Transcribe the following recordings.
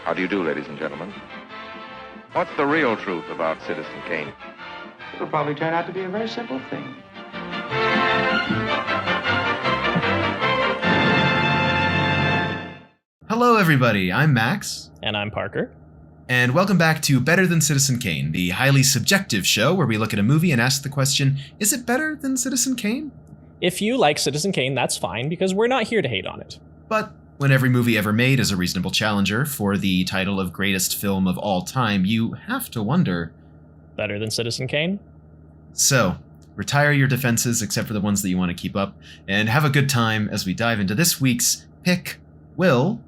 How do you do, ladies and gentlemen? What's the real truth about Citizen Kane? It'll probably turn out to be a very simple thing. Hello, everybody. I'm Max. And I'm Parker. And welcome back to Better Than Citizen Kane, the highly subjective show where we look at a movie and ask the question, is it better than Citizen Kane? If you like Citizen Kane, that's fine, because we're not here to hate on it. But when every movie ever made is a reasonable challenger for the title of greatest film of all time, you have to wonder... Better than Citizen Kane? So, retire your defenses except for the ones that you want to keep up, and have a good time as we dive into this week's pick. Will,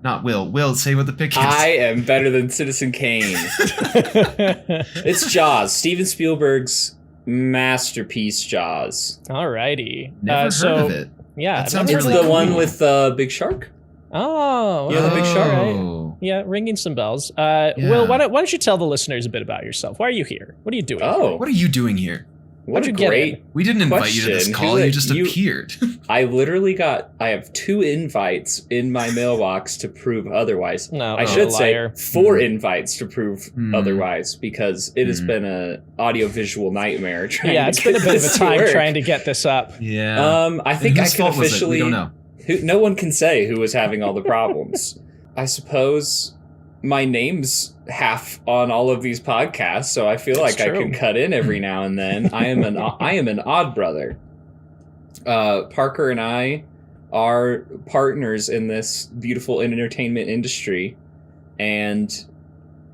say what the pick is. I am better than Citizen Kane. It's Jaws, Steven Spielberg's masterpiece, Jaws. Alrighty. Never heard of it. Yeah. That sounds It's really the cool. one with the big shark? Oh. Yeah, the big shark. Oh. Yeah, ringing some bells. Will, why don't you tell the listeners a bit about yourself? Why are you here? What are you doing? Oh. What are you doing here? What How'd a you get great... in? We didn't invite you to this Question. call, Who- you just you- appeared. I have 2 invites in my mailbox to prove otherwise. No, I should say liar. 4 invites to prove Hmm. otherwise, because it has been an audiovisual nightmare trying Yeah, to it's been a get bit of a this to time work. trying to get this up. Yeah. I think I Whose can fault was it? officially... We don't know. No one can say who was having all the problems. I suppose my name's half on all of these podcasts, so I feel That's like true. I can cut in every now and then. I am an Aud Brother. Parker and I are partners in this beautiful entertainment industry, and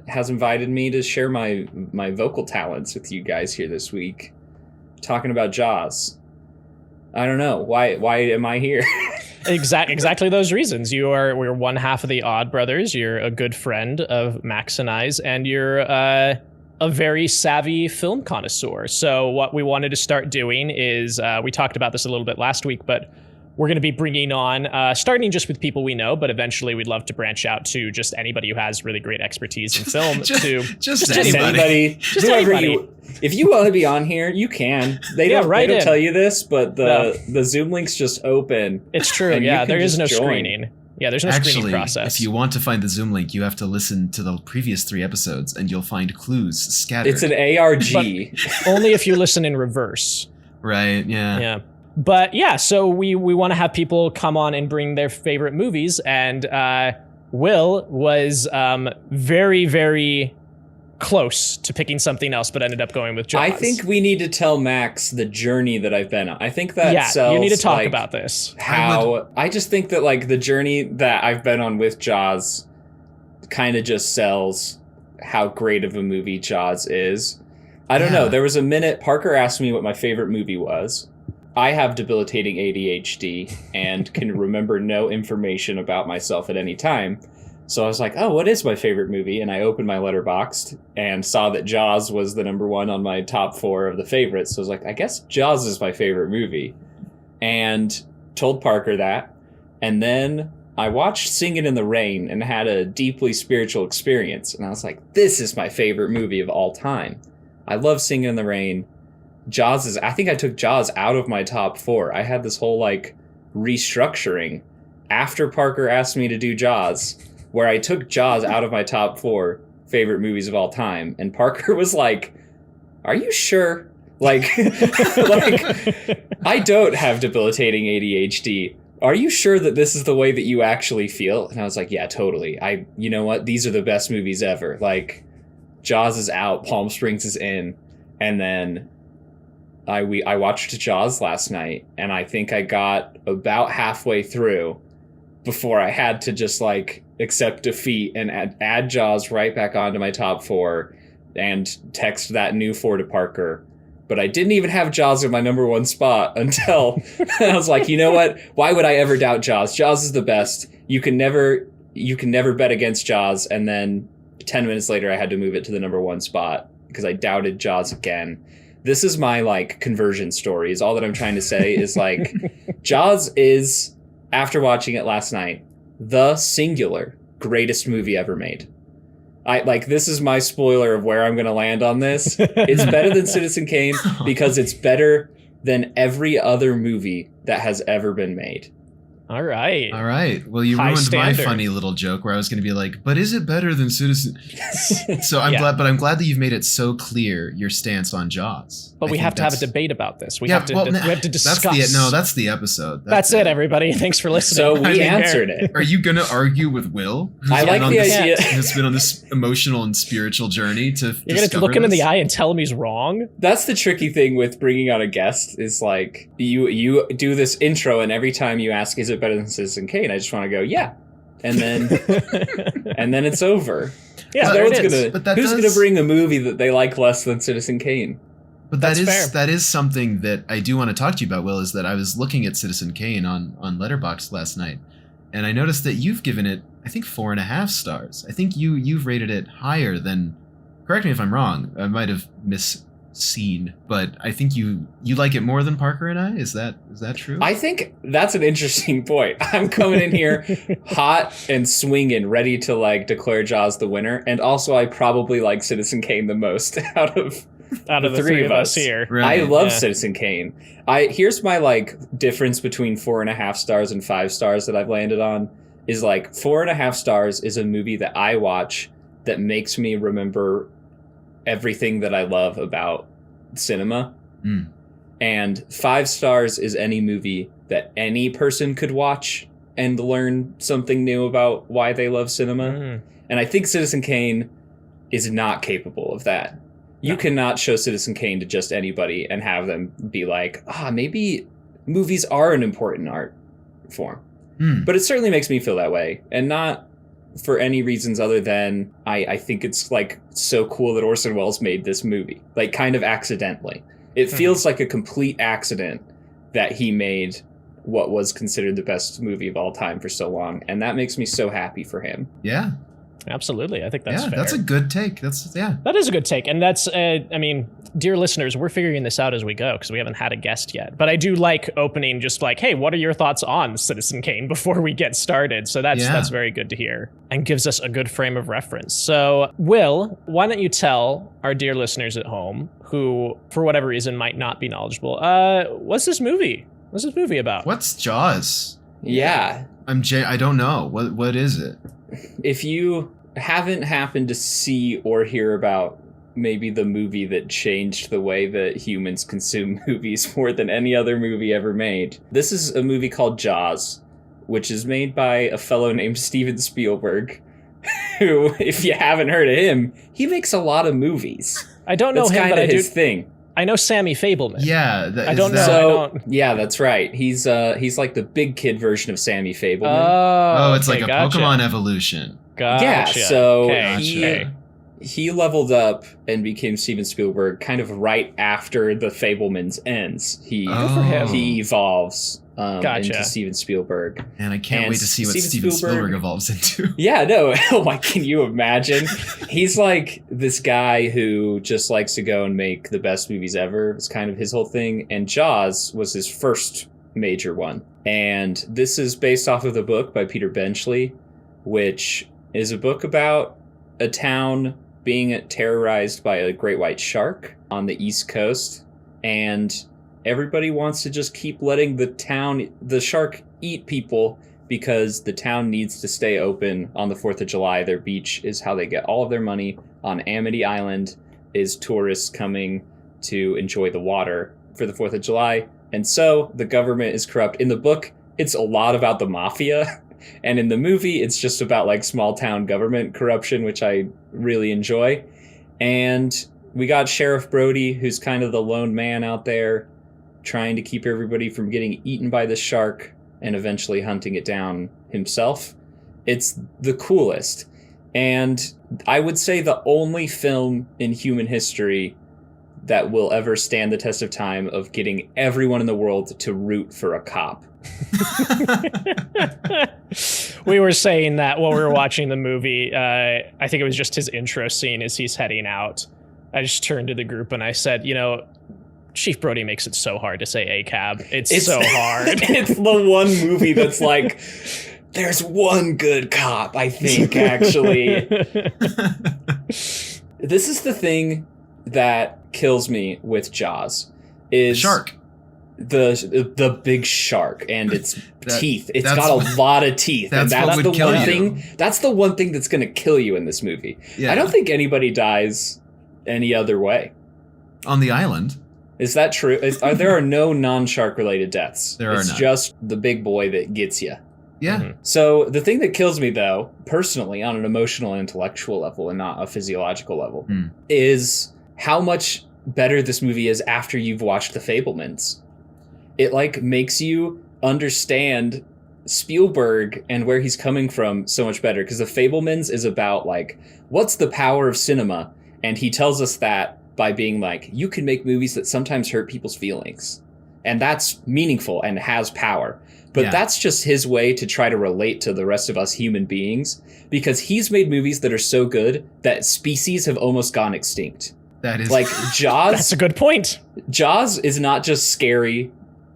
has invited me to share my vocal talents with you guys here this week, talking about Jaws. I don't know why am I here? Exactly those reasons. We're one half of the Aud Brothers. You're a good friend of Max and I's, and you're a very savvy film connoisseur. So what we wanted to start doing is, we talked about this a little bit last week, but we're going to be bringing on, starting just with people we know, but eventually we'd love to branch out to just anybody who has really great expertise in film. Just Anybody, Just whoever anybody. If you want to be on here, you can. They Yeah, don't right in. tell you this, but the Zoom link's just open. It's true. And you Yeah, can there is just no join. screening. Yeah, there's no screening Actually, process. if you want to find the Zoom link, you have to listen to the previous 3 episodes, and you'll find clues scattered. It's an ARG. Only if you listen in reverse. Right, yeah. Yeah. But yeah, so we want to have people come on and bring their favorite movies, and Will was very, very close to picking something else, but ended up going with Jaws. I think we need to tell Max the journey that I've been on. I think that sells, you need to talk like, about this. how I just think that like the journey that I've been on with Jaws kind of just sells how great of a movie Jaws is. I don't know. There was a minute Parker asked me what my favorite movie was. I have debilitating ADHD and can remember no information about myself at any time. So I was like, oh, what is my favorite movie? And I opened my Letterboxd and saw that Jaws was the number 1 on my top 4 of the favorites. So I was like, I guess Jaws is my favorite movie. And told Parker that. And then I watched Singin' in the Rain and had a deeply spiritual experience. And I was like, this is my favorite movie of all time. I love Singin' in the Rain. I think I took Jaws out of my top 4. I had this whole like restructuring after Parker asked me to do Jaws, where I took Jaws out of my top 4 favorite movies of all time. And Parker was like, are you sure? Like, I don't have debilitating ADHD. Are you sure that this is the way that you actually feel? And I was like, yeah, totally. You know what? These are the best movies ever. Like, Jaws is out, Palm Springs is in. And then I watched Jaws last night, and I think I got about halfway through before I had to just like accept defeat and add Jaws right back onto my top 4 and text that new 4 to Parker. But I didn't even have Jaws in my number 1 spot until I was like, you know what? Why would I ever doubt Jaws? Jaws is the best. You can never bet against Jaws. And then 10 minutes later, I had to move it to the number 1 spot because I doubted Jaws again. This is my like conversion story. Is all that I'm trying to say is like Jaws is, after watching it last night, the singular greatest movie ever made. This is my spoiler of where I'm going to land on this. It's better than Citizen Kane because it's better than every other movie that has ever been made. All right. All right. Well, you High ruined standard. my funny little joke where I was going to be like, but is it better than Citizen? So I'm Yeah. glad, but I'm glad that you've made it so clear your stance on Jaws. But I we think have to have a that's- debate about this. We Yeah, have to. well, we have to discuss. That's the episode. That's it, everybody. Thanks for listening. So I we mean, answered it. Are you going to argue with Will? who's I been like on the this- idea. Has been on this emotional and spiritual journey to. You're going to look him in the eye and tell him he's wrong? That's the tricky thing with bringing on a guest is like you do this intro, and every time you ask, "Is it better than Citizen Kane?" I just want to go, "Yeah," and then and then it's over. Yeah, No there one's it is. gonna. But that Who's does- gonna bring a movie that they like less than Citizen Kane? But That's fair. that is something that I do want to talk to you about, Will, is that I was looking at Citizen Kane on Letterboxd last night, and I noticed that you've given it, I think, 4.5 stars. I think you've rated it higher than, correct me if I'm wrong, I might have misseen, but I think you like it more than Parker and I? Is that true? I think that's an interesting point. I'm coming in here hot and swinging, ready to like declare Jaws the winner, and also I probably like Citizen Kane the most out of the three of us here. Right. I love Yeah. Citizen Kane. Here's my like difference between 4.5 stars and 5 stars that I've landed on is like 4.5 stars is a movie that I watch that makes me remember everything that I love about cinema. Mm. And 5 stars is any movie that any person could watch and learn something new about why they love cinema. Mm. And I think Citizen Kane is not capable of that. You cannot show Citizen Kane to just anybody and have them be like, maybe movies are an important art form. Mm. But it certainly makes me feel that way. And not for any reasons other than I think it's like so cool that Orson Welles made this movie. Like kind of accidentally. It feels like a complete accident that he made what was considered the best movie of all time for so long. And that makes me so happy for him. Yeah. Absolutely. I think that's fair. That's a good take. That is a good take. And that's, dear listeners, we're figuring this out as we go because we haven't had a guest yet. But I do like opening just like, hey, what are your thoughts on Citizen Kane before we get started? So that's very good to hear and gives us a good frame of reference. So, Will, why don't you tell our dear listeners at home who, for whatever reason, might not be knowledgeable, what's this movie? What's this movie about? What's Jaws? Yeah. I don't know. What is it? If you haven't happened to see or hear about maybe the movie that changed the way that humans consume movies more than any other movie ever made, this is a movie called Jaws, which is made by a fellow named Steven Spielberg, who, if you haven't heard of him, he makes a lot of movies. I don't know That's him, kind but of his thing. I know Sammy Fableman. Yeah. I don't know. So, yeah, that's right. He's like the big kid version of Sammy Fableman. Oh, it's like a gotcha. Pokemon evolution. Gotcha. Yeah, so Okay. he leveled up and became Steven Spielberg kind of right after the Fablemans ends. He evolves into Steven Spielberg. And I can't wait to see what Steven Steven Spielberg evolves into. Yeah, no. Oh my, can you imagine? He's like this guy who just likes to go and make the best movies ever. It's kind of his whole thing. And Jaws was his first major one. And this is based off of the book by Peter Benchley, which is a book about a town being terrorized by a great white shark on the East Coast. And everybody wants to just keep letting the shark eat people because the town needs to stay open on the 4th of July. Their beach is how they get all of their money. On Amity Island is tourists coming to enjoy the water for the 4th of July. And so the government is corrupt. In the book, it's a lot about the mafia. And in the movie, it's just about like small town government corruption, which I really enjoy. And we got Sheriff Brody, who's kind of the lone man out there trying to keep everybody from getting eaten by the shark and eventually hunting it down himself. It's the coolest. And I would say the only film in human history that will ever stand the test of time of getting everyone in the world to root for a cop. We were saying that while we were watching the movie. I think it was just his intro scene as he's heading out. I just turned to the group and I said, Chief Brody makes it so hard to say ACAB. It's so hard. It's the one movie that's like, there's one good cop, I think, actually. This is the thing that kills me with Jaws. Is Shark. the big shark and its teeth. It's got a lot of teeth. That's and what would kill you. That's the one thing that's going to kill you in this movie. Yeah. I don't think anybody dies any other way. On the island. Is that true? There are no non-shark related deaths. It's just the big boy that gets you. Yeah. Mhm. So the thing that kills me, though, personally, on an emotional and intellectual level and not a physiological level, is how much better this movie is after you've watched The Fabelmans. It like makes you understand Spielberg and where he's coming from so much better, because The Fabelmans is about like, what's the power of cinema? And he tells us that by being like, you can make movies that sometimes hurt people's feelings. And that's meaningful and has power. But that's just his way to try to relate to the rest of us human beings, because he's made movies that are so good that species have almost gone extinct. That is Like Jaws. That's a good point. Jaws is not just scary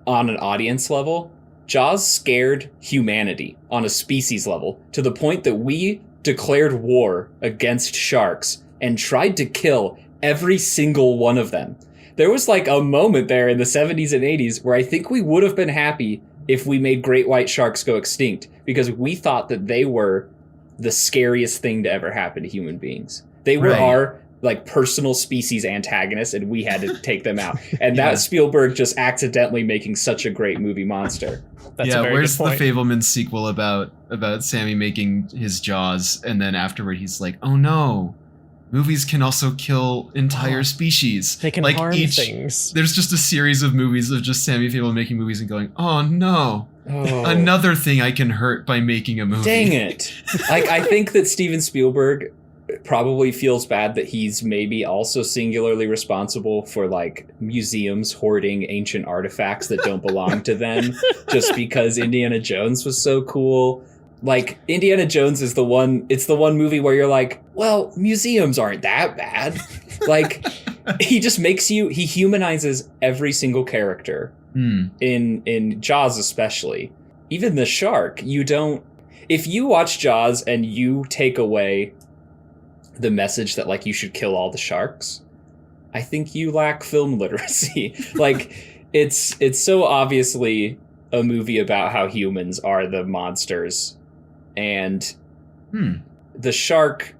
on an audience level. Jaws scared humanity on a species level to the point that we declared war against sharks and tried to kill every single one of them. There was like a moment there in the 70s and 80s where I think we would have been happy if we made great white sharks go extinct, because we thought that they were the scariest thing to ever happen to human beings. They were our like personal species antagonists, and we had to take them out. And that Spielberg just accidentally making such a great movie monster. That's a very where's good the point. Fabelman sequel about Sammy making his jaws, and then afterward he's like, oh no, movies can also kill entire species. They can like harm things. There's just a series of movies of just Sammy Fabelman making movies and going, oh no, another thing I can hurt by making a movie. Dang it. Like, I think that Steven Spielberg probably feels bad that he's maybe also singularly responsible for like museums hoarding ancient artifacts that don't belong to them just because Indiana Jones was so cool. Like, Indiana Jones is it's the one movie where you're like, well, museums aren't that bad. Like, he just he humanizes every single character in Jaws especially. Even the shark, if you watch Jaws and you take away the message that like you should kill all the sharks, I think you lack film literacy. Like, it's so obviously a movie about how humans are the monsters. And the shark,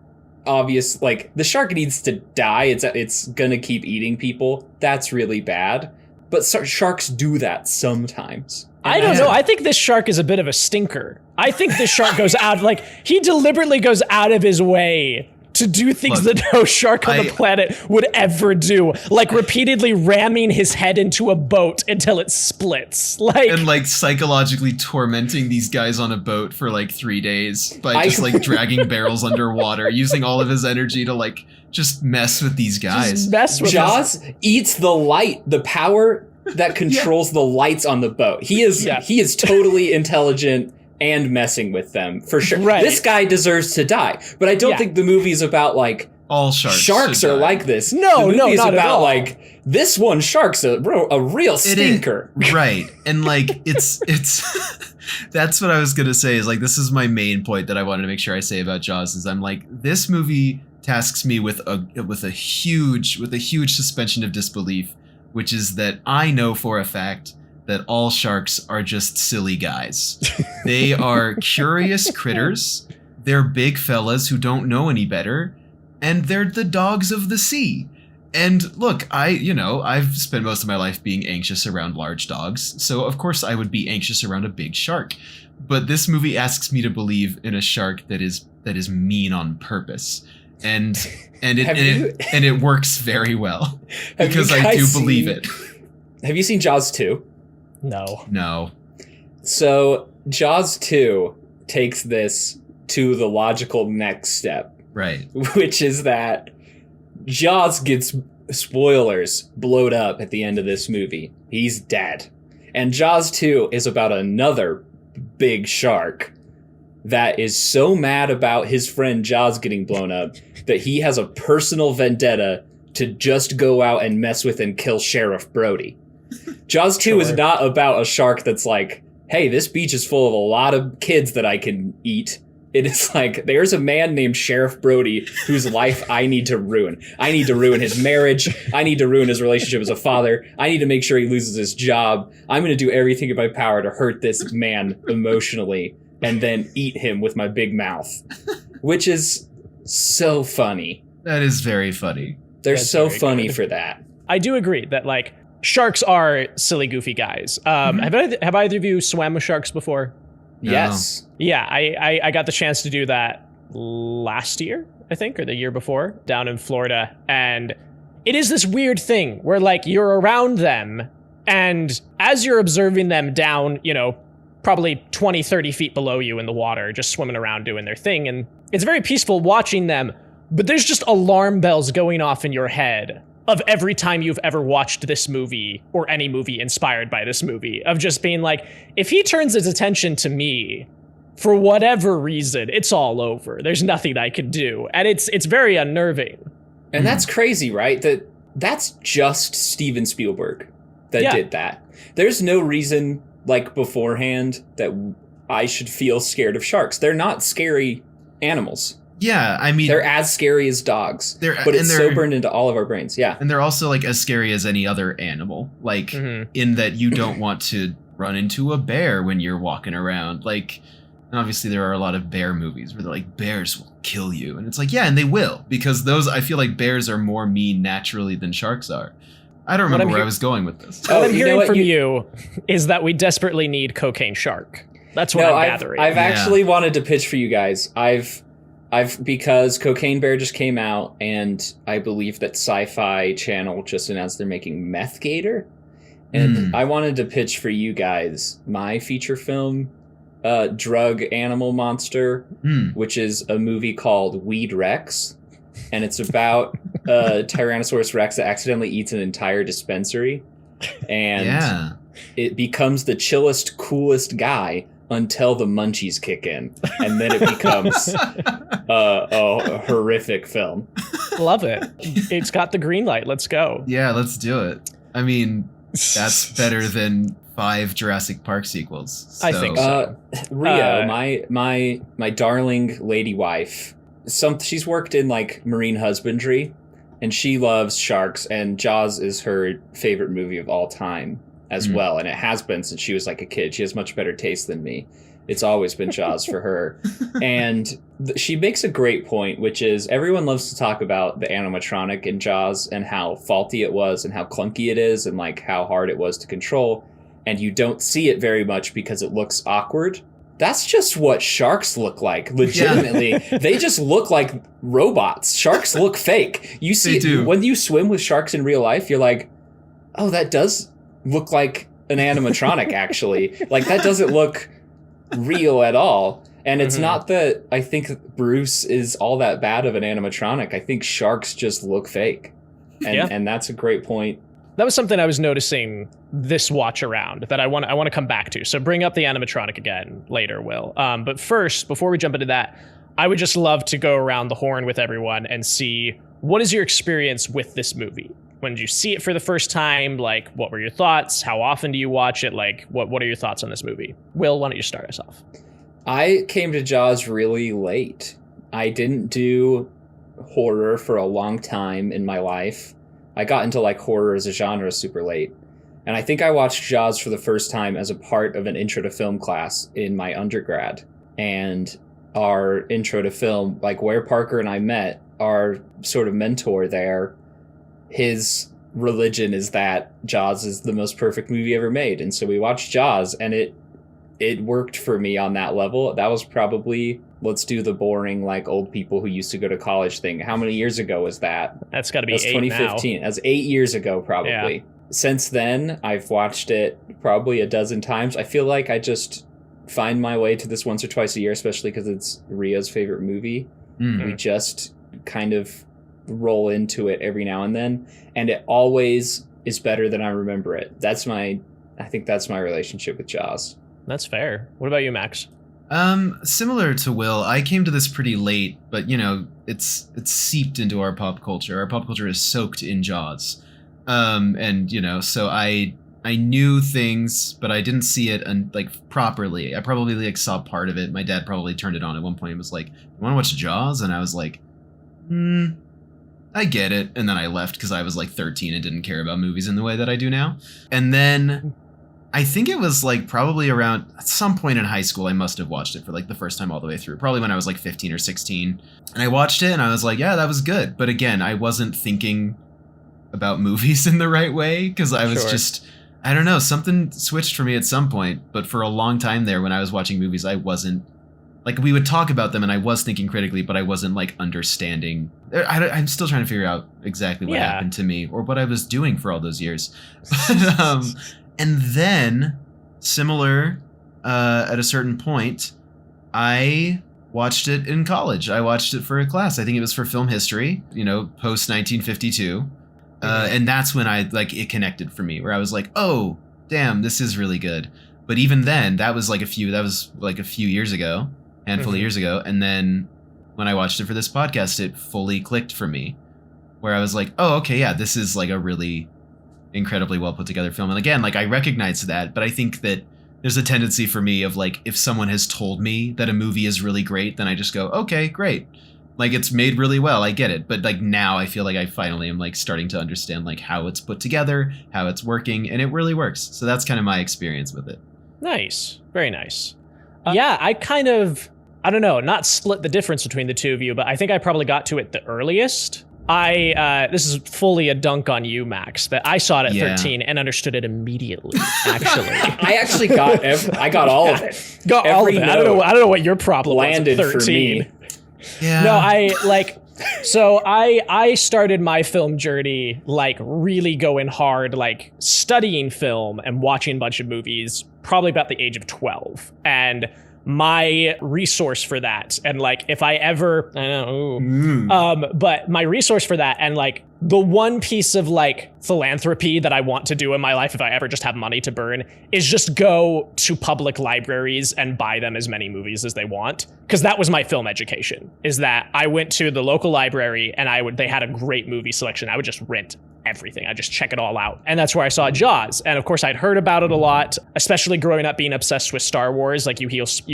the shark needs to die. It's gonna keep eating people. That's really bad. But sharks do that sometimes. I don't know. I think this shark is a bit of a stinker. I think this shark goes out, he deliberately goes out of his way to do things that no shark on the planet would ever do, like repeatedly ramming his head into a boat until it splits. And psychologically tormenting these guys on a boat for 3 days by dragging barrels underwater, using all of his energy to just mess with these guys. Jaws eats the light, the power that controls the lights on the boat. He is totally intelligent and messing with them, for sure. Right. This guy deserves to die. But I don't think the movie's about, all sharks. Sharks are like this. No, the movie's not about, at all. This one shark's a real stinker. Right. And, it's... That's what I was going to say, is, this is my main point that I wanted to make sure I say about Jaws, is I'm this movie tasks me with a huge suspension of disbelief, which is that I know for a fact that all sharks are just silly guys. They are curious critters. They're big fellas who don't know any better, and they're the dogs of the sea. And look, I've spent most of my life being anxious around large dogs, so of course I would be anxious around a big shark. But this movie asks me to believe in a shark that is mean on purpose. And it works very well because I do believe it. Have you seen Jaws 2? No. So Jaws 2 takes this to the logical next step. Right. Which is that Jaws gets, spoilers, blowed up at the end of this movie. He's dead. And Jaws 2 is about another big shark that is so mad about his friend Jaws getting blown up that he has a personal vendetta to just go out and mess with and kill Sheriff Brody. Jaws 2 is not about a shark that's hey, this beach is full of a lot of kids that I can eat. It is like, there's a man named Sheriff Brody whose life I need to ruin. I need to ruin his marriage. I need to ruin his relationship as a father. I need to make sure he loses his job. I'm going to do everything in my power to hurt this man emotionally and then eat him with my big mouth, which is so funny. That is very funny. They're That's so very funny good. for that. I do agree that like sharks are silly, goofy guys. Have either of you swam with sharks before? No. Yes. Yeah, I got the chance to do that last year, I think, or the year before, down in Florida. And it is this weird thing where like you're around them, and as you're observing them down, you know, probably 20, 30 feet below you in the water, just swimming around doing their thing. And it's very peaceful watching them, but there's just alarm bells going off in your head of every time you've ever watched this movie or any movie inspired by this movie, of just being like, if he turns his attention to me for whatever reason, it's all over. There's nothing I can do. And it's very unnerving. And that's crazy, right? That's just Steven Spielberg that did that. There's no reason, like, beforehand that I should feel scared of sharks. They're not scary animals. Yeah, I mean, They're as scary as dogs. But it's so burned into all of our brains. Yeah. and they're also like as scary as any other animal. Like in that you don't want to run into a bear when you're walking around. Like, and obviously there are a lot of bear movies where they're like, bears will kill you, and it's like, yeah, and they will, because those, I feel like bears are more mean naturally than sharks are. I don't remember where I was going with this. What I'm hearing from you is that we desperately need Cocaine Shark. That's what I'm gathering. I've actually wanted to pitch for you guys. I've because Cocaine Bear just came out, and I believe that Sci-Fi Channel just announced they're making Meth Gator, and I wanted to pitch for you guys my feature film, Drug Animal Monster, which is a movie called Weed Rex, and it's about a Tyrannosaurus Rex that accidentally eats an entire dispensary, and it becomes the chillest, coolest guy until the munchies kick in, and then it becomes a horrific film. Love it. It's got the green light. Let's go. Yeah, let's do it. I mean, that's better than 5 Jurassic Park sequels. I think so. Rio, my darling lady wife, she's worked in like marine husbandry, and she loves sharks, and Jaws is her favorite movie of all time as well, and it has been since she was like a kid. She has much better taste than me. It's always been Jaws for her. And she makes a great point, which is everyone loves to talk about the animatronic in Jaws and how faulty it was and how clunky it is and like how hard it was to control. And you don't see it very much because it looks awkward. That's just what sharks look like. Legitimately, they just look like robots. Sharks look fake. You see it when you swim with sharks in real life, you're like, oh, that does look like an animatronic, actually. Like, that doesn't look real at all. And it's not that I think Bruce is all that bad of an animatronic. I think sharks just look fake. And that's a great point. That was something I was noticing this watch around that I want to come back to. So bring up the animatronic again later, Will. But first, before we jump into that, I would just love to go around the horn with everyone and see, what is your experience with this movie? When did you see it for the first time? Like, what were your thoughts? How often do you watch it? Like, what are your thoughts on this movie? Will, why don't you start us off? I came to Jaws really late. I didn't do horror for a long time in my life. I got into like horror as a genre super late. And I think I watched Jaws for the first time as a part of an intro to film class in my undergrad. And our intro to film, like where Parker and I met, our sort of mentor there, his religion is that Jaws is the most perfect movie ever made. And so we watched Jaws, and it worked for me on that level. That was probably, let's do the boring, like old people who used to go to college thing. How many years ago was that? That's got to be 8 2015. now. That's 8 years ago, probably. Yeah. Since then, I've watched it probably a dozen times. I feel like I just find my way to this once or twice a year, especially because it's Ria's favorite movie. We just kind of roll into it every now and then, and it always is better than I remember it. I think that's my relationship with Jaws. That's fair. What about you, Max? Similar to Will, I came to this pretty late, but you know, it's seeped into our pop culture. Our pop culture is soaked in Jaws. And you know, so I I knew things, but I didn't see it properly. I probably saw part of it. My dad probably turned it on at one point and was like, "You want to watch Jaws?" And I was like, I get it. And then I left because I was 13 and didn't care about movies in the way that I do now. And then I think it was probably around at some point in high school, I must have watched it for the first time all the way through, probably when I was 15 or 16. And I watched it and I was like, yeah, that was good. But again, I wasn't thinking about movies in the right way because I was just, I don't know, something switched for me at some point. But for a long time there, when I was watching movies, I wasn't, we would talk about them and I was thinking critically, but I wasn't understanding. I'm still trying to figure out exactly what happened to me or what I was doing for all those years. But, and then, similar, at a certain point, I watched it in college. I watched it for a class. I think it was for film history, post 1952. And that's when it connected for me, where I was like, oh, damn, this is really good. But even then, that was a few years ago, handful of years ago. And then when I watched it for this podcast, it fully clicked for me, where I was like, oh, okay, yeah, this is a really incredibly well put together film. And again, I recognize that, but I think that there's a tendency for me of if someone has told me that a movie is really great, then I just go, okay, great. It's made really well. I get it. But now I feel I finally am starting to understand how it's put together, how it's working, and it really works. So that's kind of my experience with it. Nice. Very nice. Yeah, I kind of, I don't know, not split the difference between the two of you, but I think I probably got to it the earliest. This is fully a dunk on you, Max, that I saw it at 13 and understood it immediately, actually. I actually got all of it. Got all of it. I don't know what your problem landed was at 13. For me. Yeah. No, so I started my film journey really going hard, studying film and watching a bunch of movies probably about the age of 12. And my resource for that, and if I ever, I know, but my resource for that, and the one piece of philanthropy that I want to do in my life if I ever just have money to burn is just go to public libraries and buy them as many movies as they want. Because that was my film education, is that I went to the local library and they had a great movie selection. I would just rent everything. I just check it all out. And that's where I saw Jaws. And of course I'd heard about it a lot, especially growing up being obsessed with Star Wars. You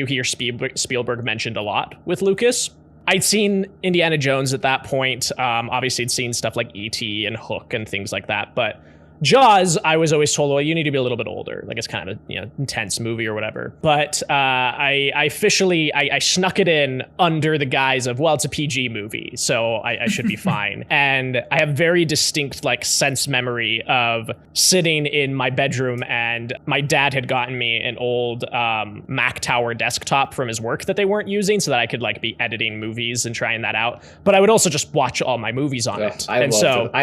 hear Spielberg mentioned a lot with Lucas. I'd seen Indiana Jones at that point. Obviously I'd seen stuff like E.T. and Hook and things like that. But Jaws, I was always told, well, you need to be a little bit older. It's kind of a intense movie or whatever. But I officially snuck it in under the guise of, well, it's a PG movie, so I should be fine. And I have very distinct sense memory of sitting in my bedroom, and my dad had gotten me an old Mac Tower desktop from his work that they weren't using, so that I could be editing movies and trying that out. But I would also just watch all my movies on it. I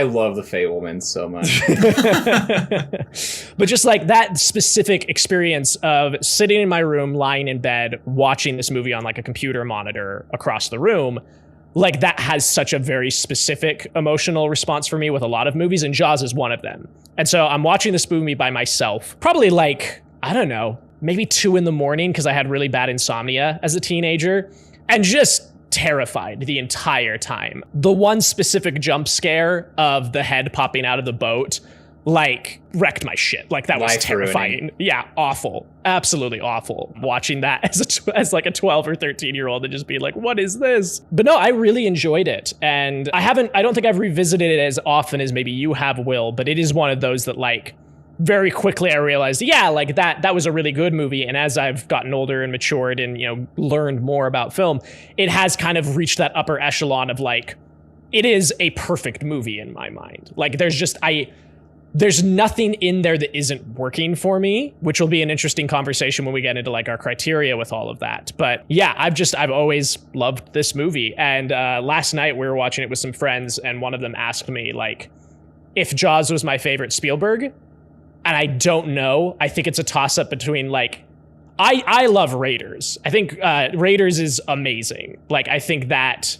love the Fabelmans so much. But just that specific experience of sitting in my room, lying in bed, watching this movie on a computer monitor across the room, that has such a very specific emotional response for me with a lot of movies, and Jaws is one of them. And so I'm watching this movie by myself, probably I don't know, maybe 2 a.m. because I had really bad insomnia as a teenager, and just terrified the entire time. The one specific jump scare of the head popping out of the boat wrecked my shit. That was terrifying. Yeah, awful. Absolutely awful. Watching that as a 12 or 13 year old and just being what is this? But no, I really enjoyed it. And I don't think I've revisited it as often as maybe you have, Will, but it is one of those that very quickly I realized, that was a really good movie. And as I've gotten older and matured and, learned more about film, it has kind of reached that upper echelon of it is a perfect movie in my mind. There's nothing in there that isn't working for me, which will be an interesting conversation when we get into our criteria with all of that. But yeah, I've always loved this movie. And last night we were watching it with some friends, and one of them asked me if Jaws was my favorite Spielberg. And I don't know. I think it's a toss up between I love Raiders. I think Raiders is amazing. I think that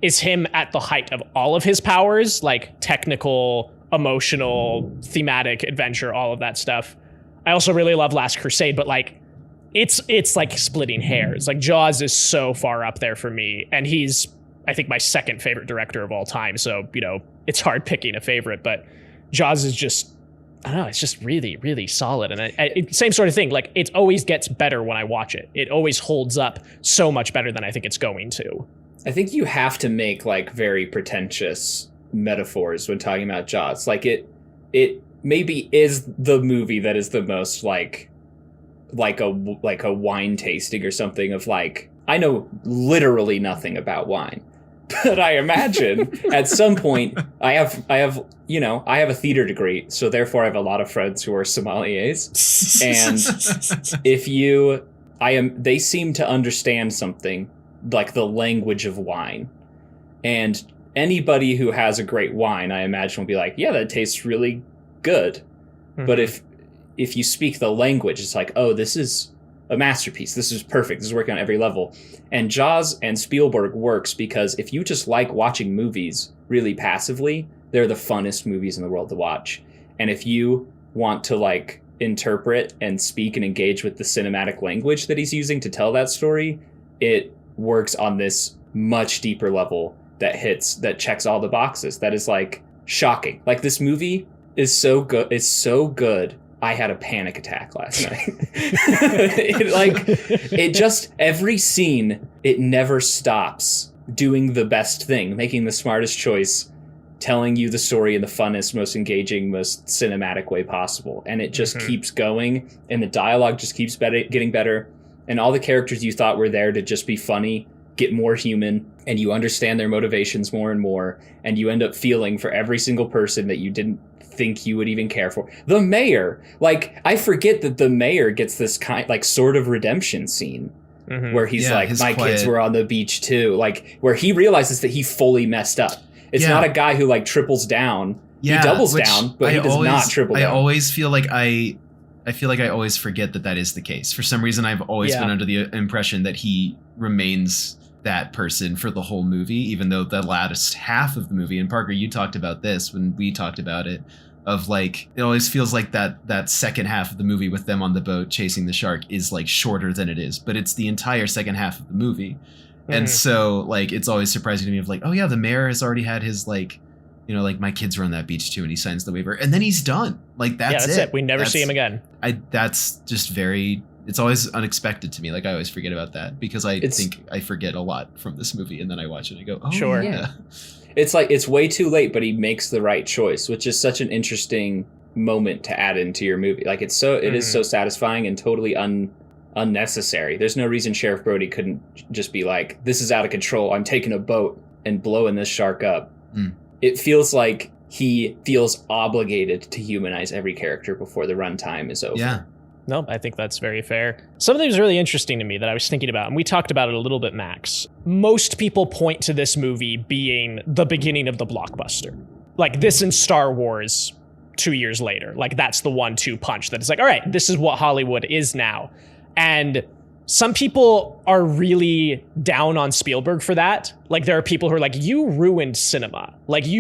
is him at the height of all of his powers, technical, emotional, thematic, adventure, all of that stuff. I also really love Last Crusade, but it's splitting hairs. Jaws is so far up there for me, and he's, I think, my second favorite director of all time. So, it's hard picking a favorite, but Jaws is just I don't know, it's just really, really solid. And same sort of thing. Like, it always gets better when I watch it. It always holds up so much better than I think it's going to. I think you have to make like very pretentious metaphors when talking about Jaws. Like it maybe is the movie that is the most like a wine tasting or something of like, I know literally nothing about wine. But I imagine at some point I have a theater degree, so therefore I have a lot of friends who are sommeliers. And they seem to understand something like the language of wine. And anybody who has a great wine, I imagine, will be like, yeah, that tastes really good. Mm-hmm. But if you speak the language, it's like, oh, this is a masterpiece. This is perfect. This is working on every level. And Jaws and Spielberg works because if you just like watching movies really passively, they're the funnest movies in the world to watch. And if you want to like interpret and speak and engage with the cinematic language that he's using to tell that story, it works on this much deeper level that checks all the boxes. That is like shocking. Like, this movie is so good. It's so good. I had a panic attack last night. Every scene, it never stops doing the best thing, making the smartest choice, telling you the story in the funnest, most engaging, most cinematic way possible. And it just keeps going, and the dialogue just keeps getting better. And all the characters you thought were there to just be funny get more human, and you understand their motivations more and more, and you end up feeling for every single person that you didn't think you would even care for. The mayor, like, I forget that the mayor gets this sort of redemption scene where he's kids were on the beach too, like, where he realizes that he fully messed up. It's not a guy who like triples down. He doubles down, but he does not triple down. I always feel like I always forget that is the case. For some reason, I've always been under the impression that he remains that person for the whole movie, even though the last half of the movie, and Parker, you talked about this when we talked about it, of like, it always feels like that second half of the movie with them on the boat chasing the shark is like shorter than it is, but it's the entire second half of the movie. And so like, it's always surprising to me of like, oh yeah, the mayor has already had his like, you know, like, my kids were on that beach too, and he signs the waiver, and then he's done. Like, that's it. We never see him again. That's just it's always unexpected to me. Like, I always forget about that because I think I forget a lot from this movie, and then I watch it and I go, oh, sure. Yeah. It's like, it's way too late, but he makes the right choice, which is such an interesting moment to add into your movie. Like, it is so satisfying and totally unnecessary. There's no reason Sheriff Brody couldn't just be like, this is out of control. I'm taking a boat and blowing this shark up. It feels like he feels obligated to humanize every character before the runtime is over. Yeah. No, I think that's very fair. Something was really interesting to me that I was thinking about, and we talked about it a little bit, Max. Most people point to this movie being the beginning of the blockbuster. Like, this and Star Wars 2 years later. Like, that's the 1-2 punch that it's like, all right, this is what Hollywood is now. And some people are really down on Spielberg for that. Like, there are people who are like, you ruined cinema. Like, the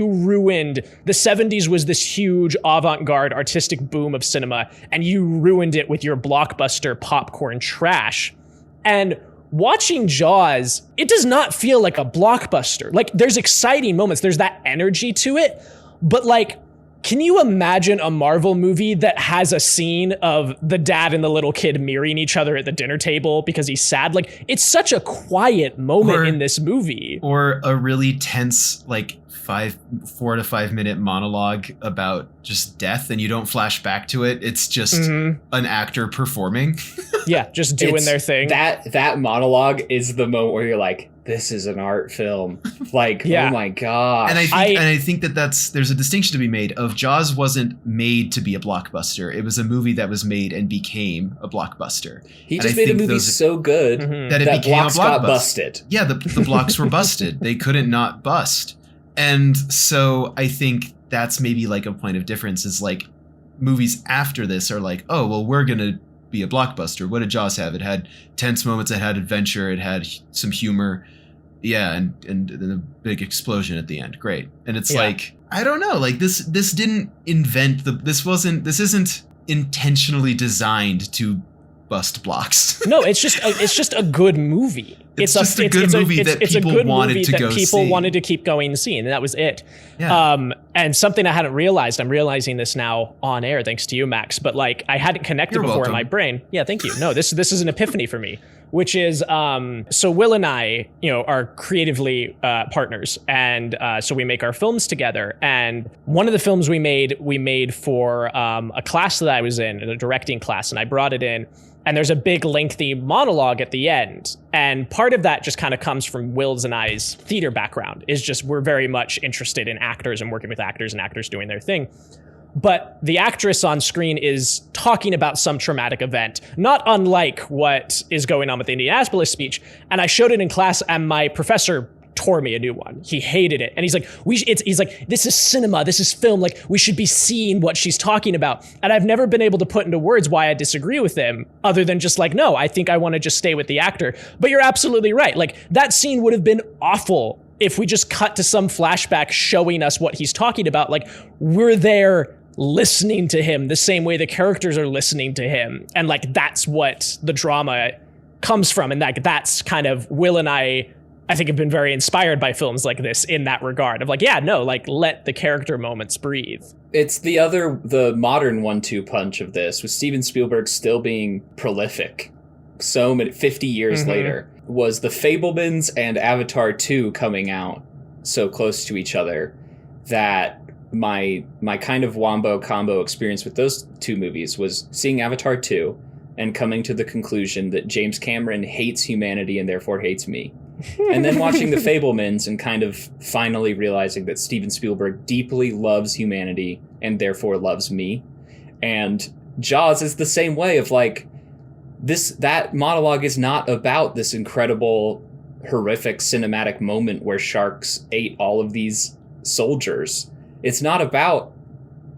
70s was this huge avant-garde artistic boom of cinema, and you ruined it with your blockbuster popcorn trash. And watching Jaws, it does not feel like a blockbuster. Like, there's exciting moments, there's that energy to it, but like, can you imagine a Marvel movie that has a scene of the dad and the little kid mirroring each other at the dinner table because he's sad? Like, it's such a quiet moment in this movie. Or a really tense, like, 4 to 5 minute monologue about just death, and you don't flash back to it. It's just an actor performing. Yeah, just doing their thing. That monologue is the moment where you're like, this is an art film. Like, oh my God. And I think that there's a distinction to be made of Jaws wasn't made to be a blockbuster. It was a movie that was made and became a blockbuster. He just made a movie so good that it became blocks a blockbuster. Got busted. Yeah, the blocks were busted. They couldn't not bust. And so I think that's maybe like a point of difference, is like, movies after this are like, oh, well, we're going to be a blockbuster. What did Jaws have? It had tense moments, it had adventure, it had some humor. Yeah, and a big explosion at the end. Great. And it's like, I don't know, like, this didn't invent this isn't intentionally designed to bust blocks. No, it's just a good movie. It's just a good movie that people wanted to go see. People wanted to keep going and seeing, and that was it. Yeah. And something I hadn't realized, I'm realizing this now on air, thanks to you, Max, but like I hadn't connected before in my brain. Yeah, thank you. No, this is an epiphany for me, which is, so Will and I, are creatively partners. And so we make our films together. And one of the films we made for a class that I was in, a directing class, and I brought it in. And there's a big lengthy monologue at the end. And part of that just kind of comes from Will's and I's theater background, is just we're very much interested in actors and working with actors and actors doing their thing. But the actress on screen is talking about some traumatic event, not unlike what is going on with the Indianapolis speech. And I showed it in class, and my professor tore me a new one. He hated it. And he's like, he's like, this is cinema, this is film, like we should be seeing what she's talking about. And I've never been able to put into words why I disagree with him, other than just like, no, I think I want to just stay with the actor. But you're absolutely right. Like that scene would have been awful if we just cut to some flashback showing us what he's talking about. Like we're there listening to him the same way the characters are listening to him. And like, that's what the drama comes from. And like, that's kind of Will and I think have been very inspired by films like this in that regard of like, yeah, no, like let the character moments breathe. It's the modern 1-2 punch of this, with Steven Spielberg still being prolific so many 50 years later, was the Fabelmans and Avatar 2 coming out so close to each other that my kind of wombo combo experience with those two movies was seeing Avatar 2 and coming to the conclusion that James Cameron hates humanity and therefore hates me. And then watching The Fabelmans and kind of finally realizing that Steven Spielberg deeply loves humanity and therefore loves me. And Jaws is the same way of like, that monologue is not about this incredible, horrific cinematic moment where sharks ate all of these soldiers. It's not about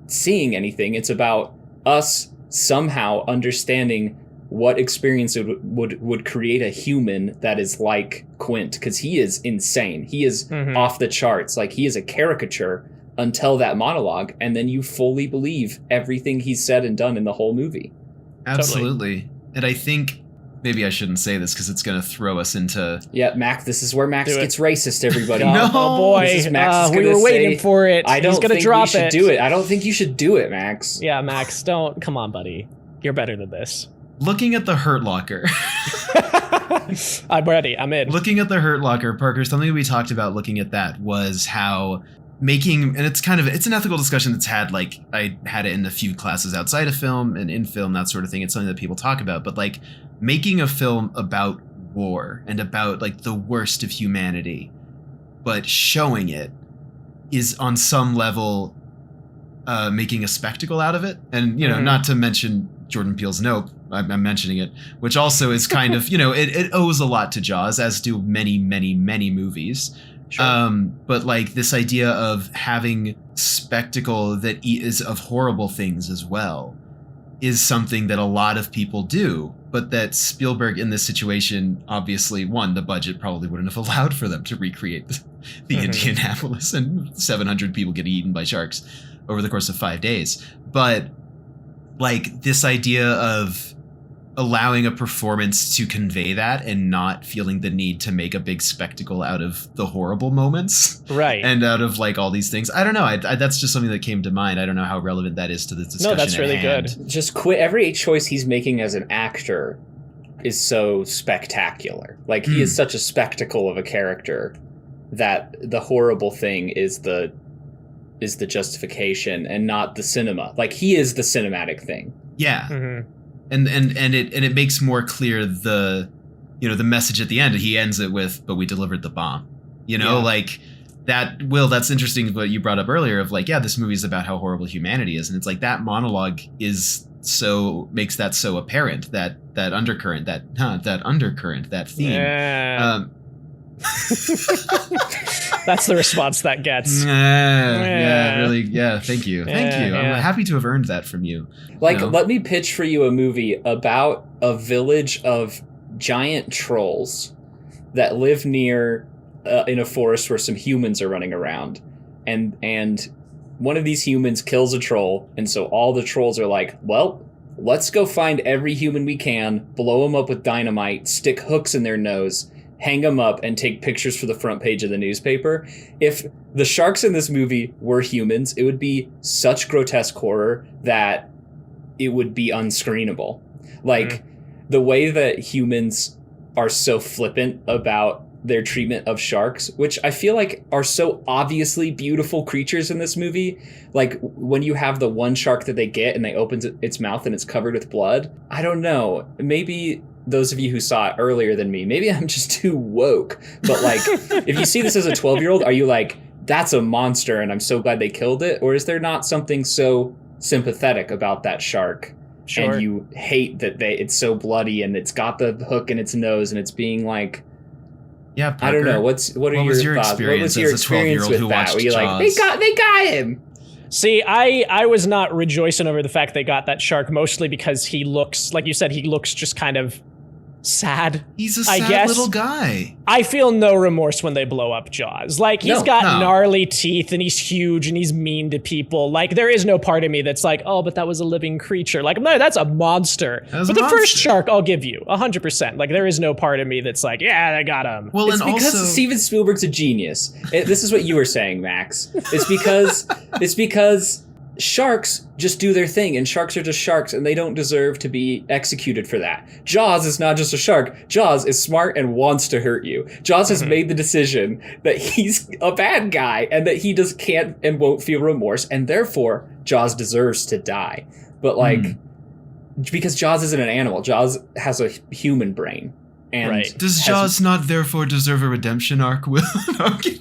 seeing anything. It's about us somehow understanding what experience would create a human that is like Quint, because he is insane. He is off the charts. Like, he is a caricature until that monologue, and then you fully believe everything he's said and done in the whole movie. Absolutely. Totally. And I think maybe I shouldn't say this because it's going to throw us into... Yeah, Max, this is where Max gets racist, everybody. No, oh boy, this is Max we were waiting for it. I don't He's gonna think drop we should it. do it. I don't think you should do it, Max. Yeah, Max, don't. Come on, buddy. You're better than this. Looking at the Hurt Locker. I'm ready. I'm in. Looking at the Hurt Locker, Parker, something we talked about looking at that was how making, and it's an ethical discussion that's had, like, I had it in a few classes outside of film and in film, that sort of thing. It's something that people talk about, but like making a film about war and about like the worst of humanity, but showing it is on some level making a spectacle out of it. And, you know, not to mention Jordan Peele's Nope, I'm mentioning it, which also is kind of, you know, it owes a lot to Jaws, as do many, many, many movies. Sure. But like this idea of having spectacle that is of horrible things as well is something that a lot of people do, but that Spielberg in this situation, obviously, one, the budget probably wouldn't have allowed for them to recreate the Indianapolis and 700 people getting eaten by sharks over the course of 5 days. But like this idea of allowing a performance to convey that and not feeling the need to make a big spectacle out of the horrible moments. Right. And out of like all these things. I don't know. I that's just something that came to mind. I don't know how relevant that is to this discussion. No, that's really good. Just quit. Every choice he's making as an actor is so spectacular. Like, he is such a spectacle of a character that the horrible thing is the justification and not the cinema. Like, he is the cinematic thing. Yeah. And it makes more clear the message at the end. He ends it with, "But we delivered the bomb." You know, like that. Will, that's interesting what you brought up earlier of like, yeah, this movie is about how horrible humanity is, and it's like that monologue makes that so apparent, that undercurrent, that theme. Yeah. That's the response that gets. Yeah, really. Yeah, thank you. I'm happy to have earned that from you. Like, let me pitch for you a movie about a village of giant trolls that live near in a forest where some humans are running around, and one of these humans kills a troll, and so all the trolls are like, well, let's go find every human we can, blow them up with dynamite, stick hooks in their nose, hang them up, and take pictures for the front page of the newspaper. If the sharks in this movie were humans, it would be such grotesque horror that it would be unscreenable. Like, the way that humans are so flippant about their treatment of sharks, which I feel like are so obviously beautiful creatures in this movie. Like, when you have the one shark that they get and they open its mouth and it's covered with blood. I don't know. Maybe those of you who saw it earlier than me, maybe I'm just too woke. But like, if you see this as a 12-year-old, are you like, that's a monster and I'm so glad they killed it? Or is there not something so sympathetic about that shark? Sure. And you hate that it's so bloody and it's got the hook in its nose and it's being like, Yeah, I don't know. What was your thoughts? What was your as a 12-year-old experience with who that? watched Were you like, Jaws? they got him? See, I was not rejoicing over the fact they got that shark, mostly because he looks, like you said, he looks just kind of sad. He's a I sad guess. little guy. I feel no remorse when they blow up Jaws. Like, he's got gnarly teeth and he's huge and he's mean to people. Like, there is no part of me that's like, oh, but that was a living creature. Like, no, that's a monster. But the first shark, I'll give you 100%. Like, there is no part of me that's like, yeah, I got him. Well, It's and because also Steven Spielberg's a genius. This is what you were saying, Max. It's because sharks just do their thing, and sharks are just sharks, and they don't deserve to be executed for that. Jaws is not just a shark. Jaws is smart and wants to hurt you. Jaws has made the decision that he's a bad guy, and that he just can't and won't feel remorse, and therefore Jaws deserves to die. But like, because Jaws isn't an animal, Jaws has a human brain. And does Jaws not therefore deserve a redemption arc, Will? Okay.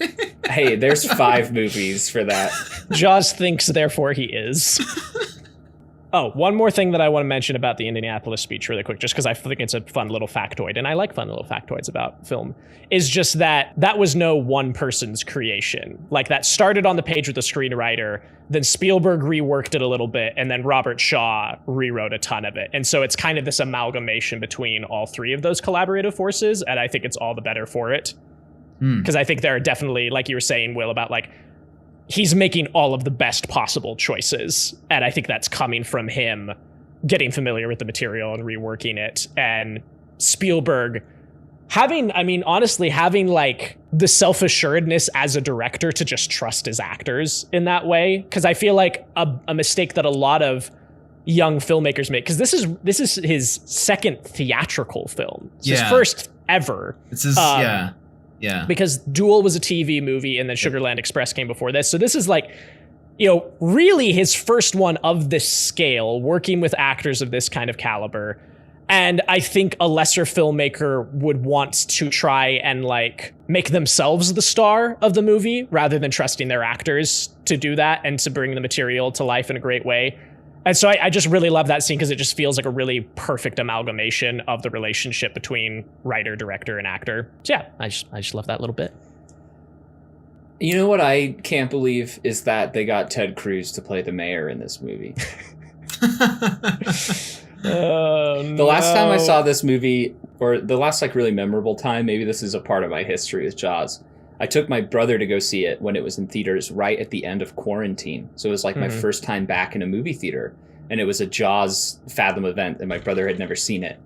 Hey, there's 5 movies for that. Jaws thinks, therefore he is. Oh, one more thing that I want to mention about the Indianapolis speech really quick, just because I think it's a fun little factoid, and I like fun little factoids about film, is just that was no one person's creation. Like, that started on the page with the screenwriter, then Spielberg reworked it a little bit, and then Robert Shaw rewrote a ton of it. And so it's kind of this amalgamation between all 3 of those collaborative forces, and I think it's all the better for it. Because I think there are definitely, like you were saying, Will, about like, he's making all of the best possible choices. And I think that's coming from him getting familiar with the material and reworking it. And Spielberg having like the self-assuredness as a director to just trust his actors in that way. Because I feel like a mistake that a lot of young filmmakers make, because this is his second theatrical film. It's his first ever. It's his, Yeah. Because Duel was a TV movie and then Sugarland Express came before this. So this is like, really his first one of this scale, working with actors of this kind of caliber. And I think a lesser filmmaker would want to try and like make themselves the star of the movie rather than trusting their actors to do that and to bring the material to life in a great way. And so I just really love that scene because it just feels like a really perfect amalgamation of the relationship between writer, director, and actor. So yeah, I just love that little bit. You know what I can't believe is that they got Ted Cruz to play the mayor in this movie. The last time I saw this movie, or the last like really memorable time, maybe this is a part of my history with Jaws, I took my brother to go see it when it was in theaters right at the end of quarantine. So it was like my first time back in a movie theater. And it was a Jaws Fathom event, and my brother had never seen it.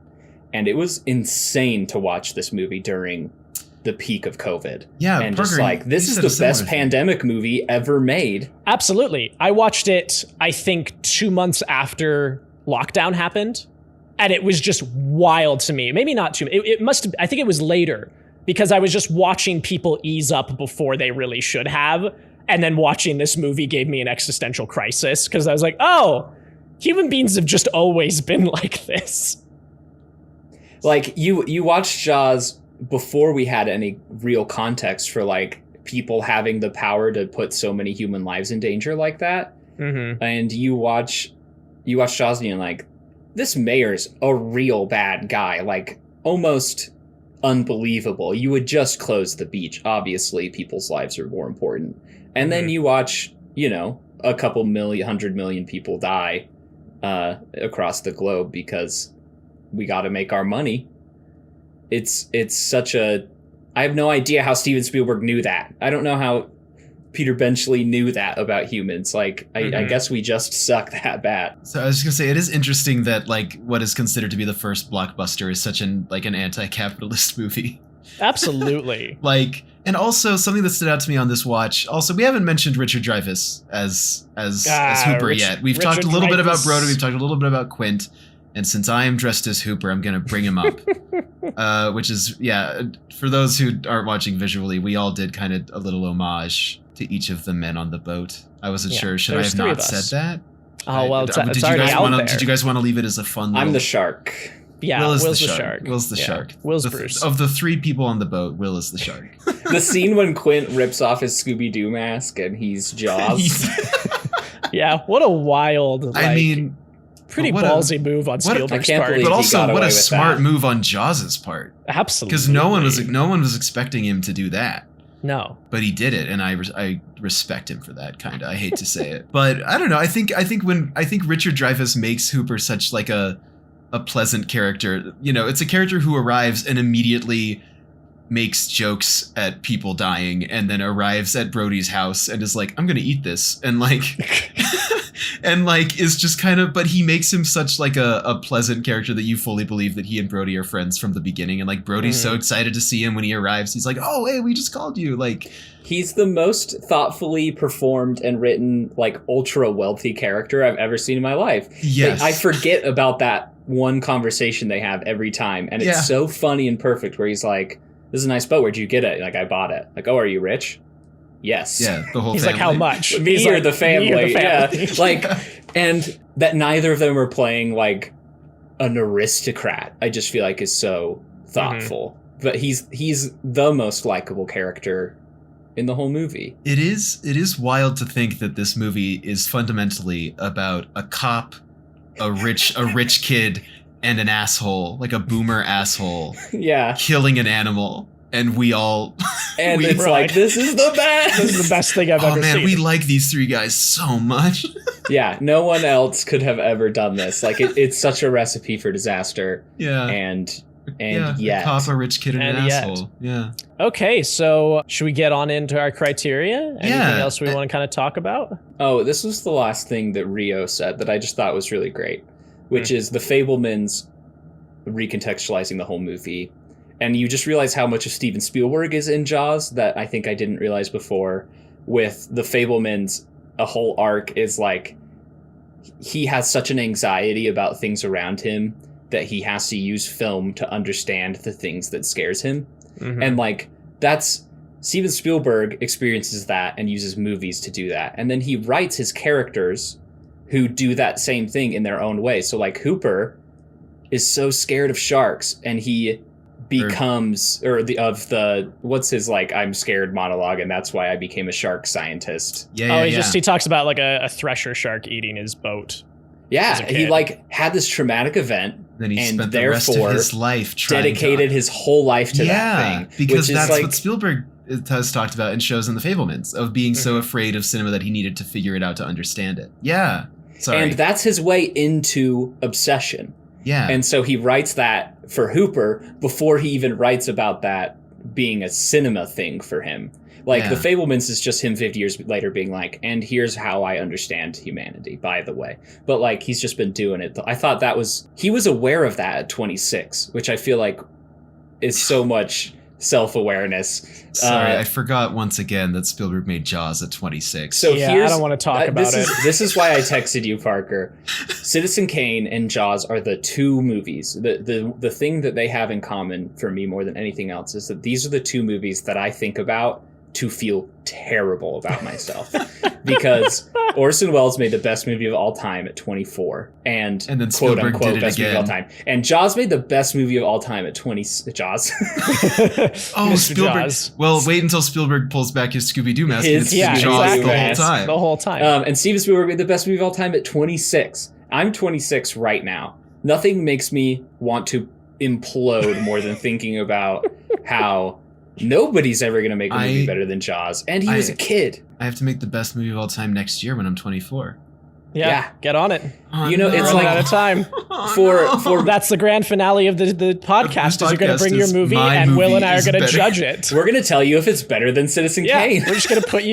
And it was insane to watch this movie during the peak of COVID. Yeah, and Parker, just like, this is the best pandemic movie ever made. Absolutely. I watched it, I think, 2 months after lockdown happened. And it was just wild to me. Maybe not too. It must have, I think it was later. Because I was just watching people ease up before they really should have. And then watching this movie gave me an existential crisis. Because I was like, oh, human beings have just always been like this. Like, you watched Jaws before we had any real context for, like, people having the power to put so many human lives in danger like that. Mm-hmm. And you watch Jaws and you're like, this mayor's a real bad guy. Like, almost unbelievable. You would just close the beach. Obviously, people's lives are more important. And then you watch, a couple 100 million people die across the globe because we got to make our money. It's such a... I have no idea how Steven Spielberg knew that. I don't know how Peter Benchley knew that about humans. Like, I guess we just suck that bad. So I was just gonna say, it is interesting that like what is considered to be the first blockbuster is such an anti-capitalist movie. Absolutely. Like, and also something that stood out to me on this watch. Also, we haven't mentioned Richard Dreyfuss as Hooper yet. We've talked a little bit about Brody. We've talked a little bit about Quint. And since I am dressed as Hooper, I'm going to bring him up. Which is, for those who aren't watching visually, we all did kind of a little homage to each of the men on the boat. I wasn't sure. Should I have not said that? Oh, well, it's already out there. Did you guys want to leave it as a fun little... I'm the shark. Yeah, Will's the shark. Will's the shark. Will's Bruce. Of the 3 people on the boat, Will is the shark. The scene when Quint rips off his Scooby-Doo mask and he's Jaws. Yeah, what a wild, I mean... pretty ballsy move on Spielberg's part. But also, what a smart move on Jaws' part. Absolutely. Because no one was expecting him to do that. No. But he did it, and I respect him for that, kind of. I hate to say it. But I don't know. I think Richard Dreyfuss makes Hooper such like a pleasant character. You know, it's a character who arrives and immediately makes jokes at people dying, and then arrives at Brody's house and is like, I'm gonna eat this, and like and like is just kind of, but he makes him such like a pleasant character that you fully believe that he and Brody are friends from the beginning. And like Brody's so excited to see him when he arrives. He's like, oh, hey, we just called you. Like, he's the most thoughtfully performed and written, like, ultra wealthy character I've ever seen in my life. Yes. Like, I forget about that one conversation they have every time, and it's so funny and perfect where he's like, this is a nice boat. Where'd you get it? Like, I bought it. Like, oh, are you rich? Yes. Yeah, the whole He's family. like, how much? Me or the family. Yeah. Like, and that neither of them are playing like an aristocrat, I just feel like is so thoughtful. But he's the most likable character in the whole movie. It is wild to think that this movie is fundamentally about a cop, a rich kid, and an asshole, like a boomer asshole, killing an animal, and we all, and it's like, this is the best. This is the best thing I've ever seen. We like these 3 guys so much. Yeah, no one else could have ever done this. Like, it's such a recipe for disaster. Yeah, and yet, a cop, a rich kid, and an asshole. Yeah. Okay, so should we get on into our criteria? Anything else we want to kind of talk about? Oh, this was the last thing that Rio said that I just thought was really great, which is the Fabelmans recontextualizing the whole movie. And you just realize how much of Steven Spielberg is in Jaws that I think I didn't realize before. With the Fabelmans, a whole arc is like, he has such an anxiety about things around him that he has to use film to understand the things that scares him. And like, that's, Steven Spielberg experiences that and uses movies to do that. And then he writes his characters who do that same thing in their own way. So like Hooper is so scared of sharks, and he becomes, what's his like, I'm scared monologue, and that's why I became a shark scientist. He talks about like a thresher shark eating his boat. Yeah, he like had this traumatic event. Then he spent the rest of his life dedicated his whole life to that thing. Because that's like, what Spielberg has talked about in shows in the Fabelmans, of being so afraid of cinema that he needed to figure it out to understand it. Yeah. Sorry. And that's his way into obsession. Yeah. And so he writes that for Hooper before he even writes about that being a cinema thing for him. Like, The Fabelmans is just him 50 years later being like, and here's how I understand humanity, by the way. But, like, he's just been doing it. I thought he was aware of that at 26, which I feel like is so much self-awareness. Sorry, I forgot once again that Spielberg made Jaws at 26. So I don't want to talk about it. This is why I texted you, Parker. Citizen Kane and Jaws are the 2 movies. The thing that they have in common for me more than anything else is that these are the 2 movies that I think about to feel terrible about myself. Because Orson Welles made the best movie of all time at 24, and then quote unquote best movie of all time. And Jaws made the best movie of all time at 20. Jaws. Oh, Spielberg. Jaws. Well, wait until Spielberg pulls back his Scooby-Doo mask. It's Jaws exactly. the whole time. And Steven Spielberg made the best movie of all time at 26. I'm 26 right now. Nothing makes me want to implode more than thinking about how nobody's ever going to make a movie better than Jaws. And he was a kid. I have to make the best movie of all time next year when I'm 24. Yeah, get on it. You know, it's like out of time. For that's the grand finale of the podcast. Is you're going to bring your movie, and Will and I are going to judge it. We're going to tell you if it's better than Citizen Kane. We're just going to put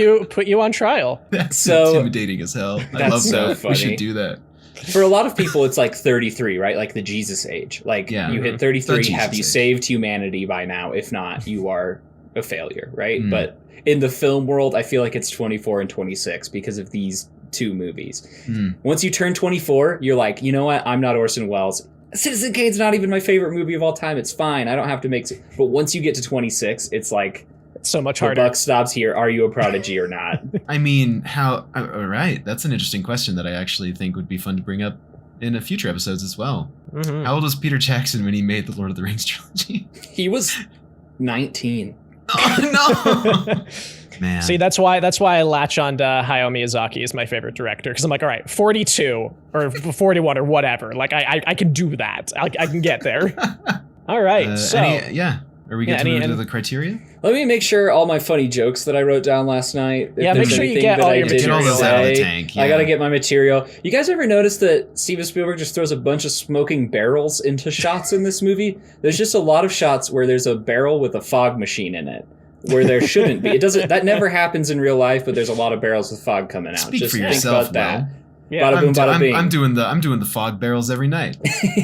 you on trial. That's so intimidating as hell. I love so that. Funny. We should do that. For a lot of people, it's like 33, right? Like the Jesus age. Like you hit 33, have you saved humanity by now? If not, you are a failure, right? But in the film world, I feel like it's 24 and 26 because of these two movies. Once you turn 24, you're like, you know what? I'm not Orson Welles. Citizen Kane's not even my favorite movie of all time. It's fine. I don't have to make... But once you get to 26, it's like... so much harder. The buck stops here. Are you a prodigy or not? I mean, how... All right. That's an interesting question that I actually think would be fun to bring up in future episodes as well. How old was Peter Jackson when he made the Lord of the Rings trilogy? He was 19. Oh, no! Man. See, that's why I latch on to Hayao Miyazaki as my favorite director, because I'm like, all right, 42 or 41 or whatever. Like, I can do that. I can get there. All right, so... Are we good to move to the criteria? Let me make sure all my funny jokes that I wrote down last night. Yeah, make sure you get all your material. Get all those out of the tank. Yeah. I gotta get my material. You guys ever notice that Steven Spielberg just throws a bunch of smoking barrels into shots in this movie? There's just a lot of shots where there's a barrel with a fog machine in it, where there shouldn't be. It doesn't. That never happens in real life, but there's a lot of barrels with fog coming out. Speak just for think yourself, about that. Will. Yeah, bada boom, bada bing. I'm doing the fog barrels every night.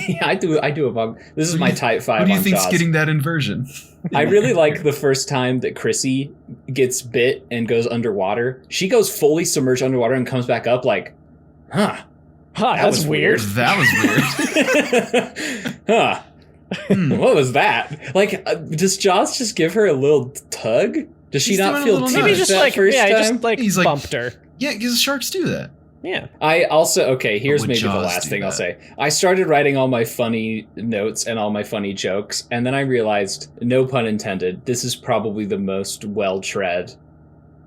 Yeah, I do a fog. This is my type 5 on Who do you think's Jaws. getting that inversion? I really like the first time that Chrissy gets bit and goes underwater. She goes fully submerged underwater and comes back up like, huh. That's weird. That was weird. Huh. What was that? Like, does Jaws just give her a little tug? Does she He's not doing a feel little teased Maybe just that like, first yeah, time? just like He's like- bumped her. Yeah, because sharks do that. Yeah. I also, okay, here's would maybe the Jaws last do thing I'll that? say. I started writing all my funny notes and all my funny jokes, and then I realized, no pun intended, this is probably the most well-tread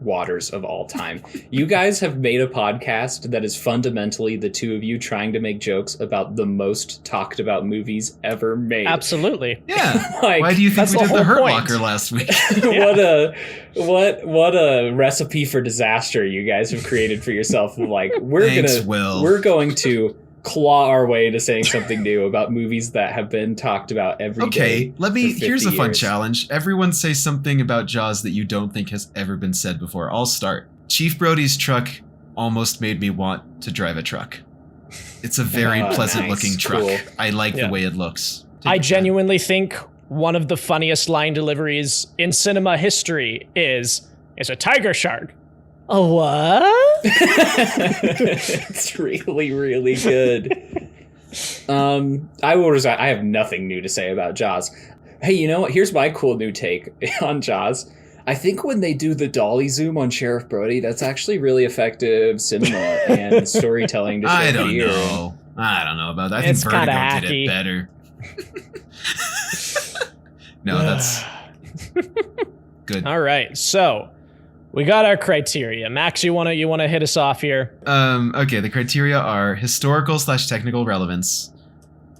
waters of all time. You guys have made a podcast that is fundamentally the two of you trying to make jokes about the most talked about movies ever made. Absolutely. Yeah. Like, Why do you think that's we the did the whole Hurt point. Locker last week? What a recipe for disaster you guys have created for yourself. Like, Thanks, Will. we're going to claw our way to saying something new about movies that have been talked about every day. Okay, for here's a 50 fun years. challenge. Everyone say something about Jaws that you don't think has ever been said before. I'll start. Chief Brody's truck almost made me want to drive a truck. It's a very pleasant nice. looking truck. Cool. I like Yeah. the way it looks. I genuinely think one of the funniest line deliveries in cinema history is a tiger shark. A what? It's really, really good. I will resign. I have nothing new to say about Jaws. Hey, you know what? Here's my cool new take on Jaws. I think when they do the dolly zoom on Sheriff Brody, that's actually really effective cinema and storytelling to show I don't fear. know. I don't know about that. I It's think Vertigo kinda did hacky. it better. No, that's good. All right, so we got our criteria. Max, you wanna hit us off here? Okay, the criteria are historical/technical relevance.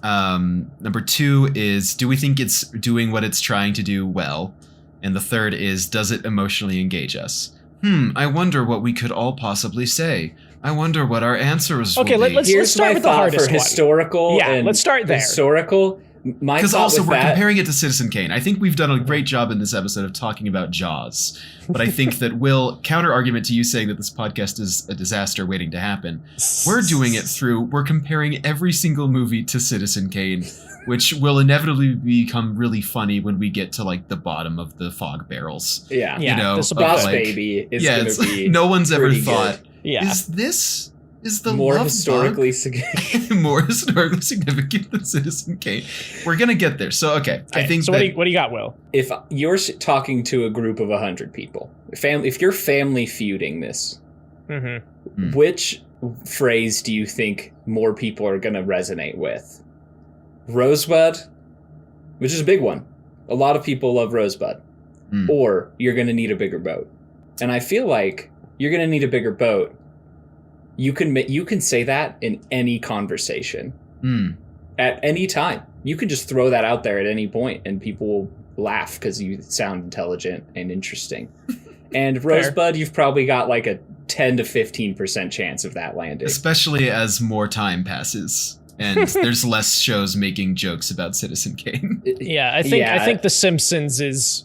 Number 2 is, do we think it's doing what it's trying to do well? And the third is, does it emotionally engage us? I wonder what we could all possibly say. I wonder what our answers Okay, will be. let's start my with the thought hardest for one. historical. Yeah, and let's start there. Historical. My Because thought also with we're that, comparing it to Citizen Kane. I think we've done a great job in this episode of talking about Jaws. But I think that Will, counter argument to you saying that this podcast is a disaster waiting to happen, we're doing it we're comparing every single movie to Citizen Kane, which will inevitably become really funny when we get to like the bottom of the fog barrels. yeah, Yeah, You know, this will of, be Boss like- Baby is yeah, going it's, to be no one's ever pretty thought, Yeah. is the more love historically bug significant. more historically significant than Citizen Kane? We're gonna get there. So okay, I think so that, what do you got, Will? If you're talking to a group of 100 people, if you're family feuding this, Mm-hmm. which phrase do you think more people are going to resonate with? Rosebud, which is a big one. A lot of people love Rosebud. Or you're going to need a bigger boat. And I feel like you're going to need a bigger boat. You can say that in any conversation. At any time. You can just throw that out there at any point and people will laugh because you sound intelligent and interesting. And Rosebud, you've probably got like a 10 to 15% chance of that landing. especially as more time passes and there's less shows making jokes about Citizen Kane. Yeah, I think The Simpsons is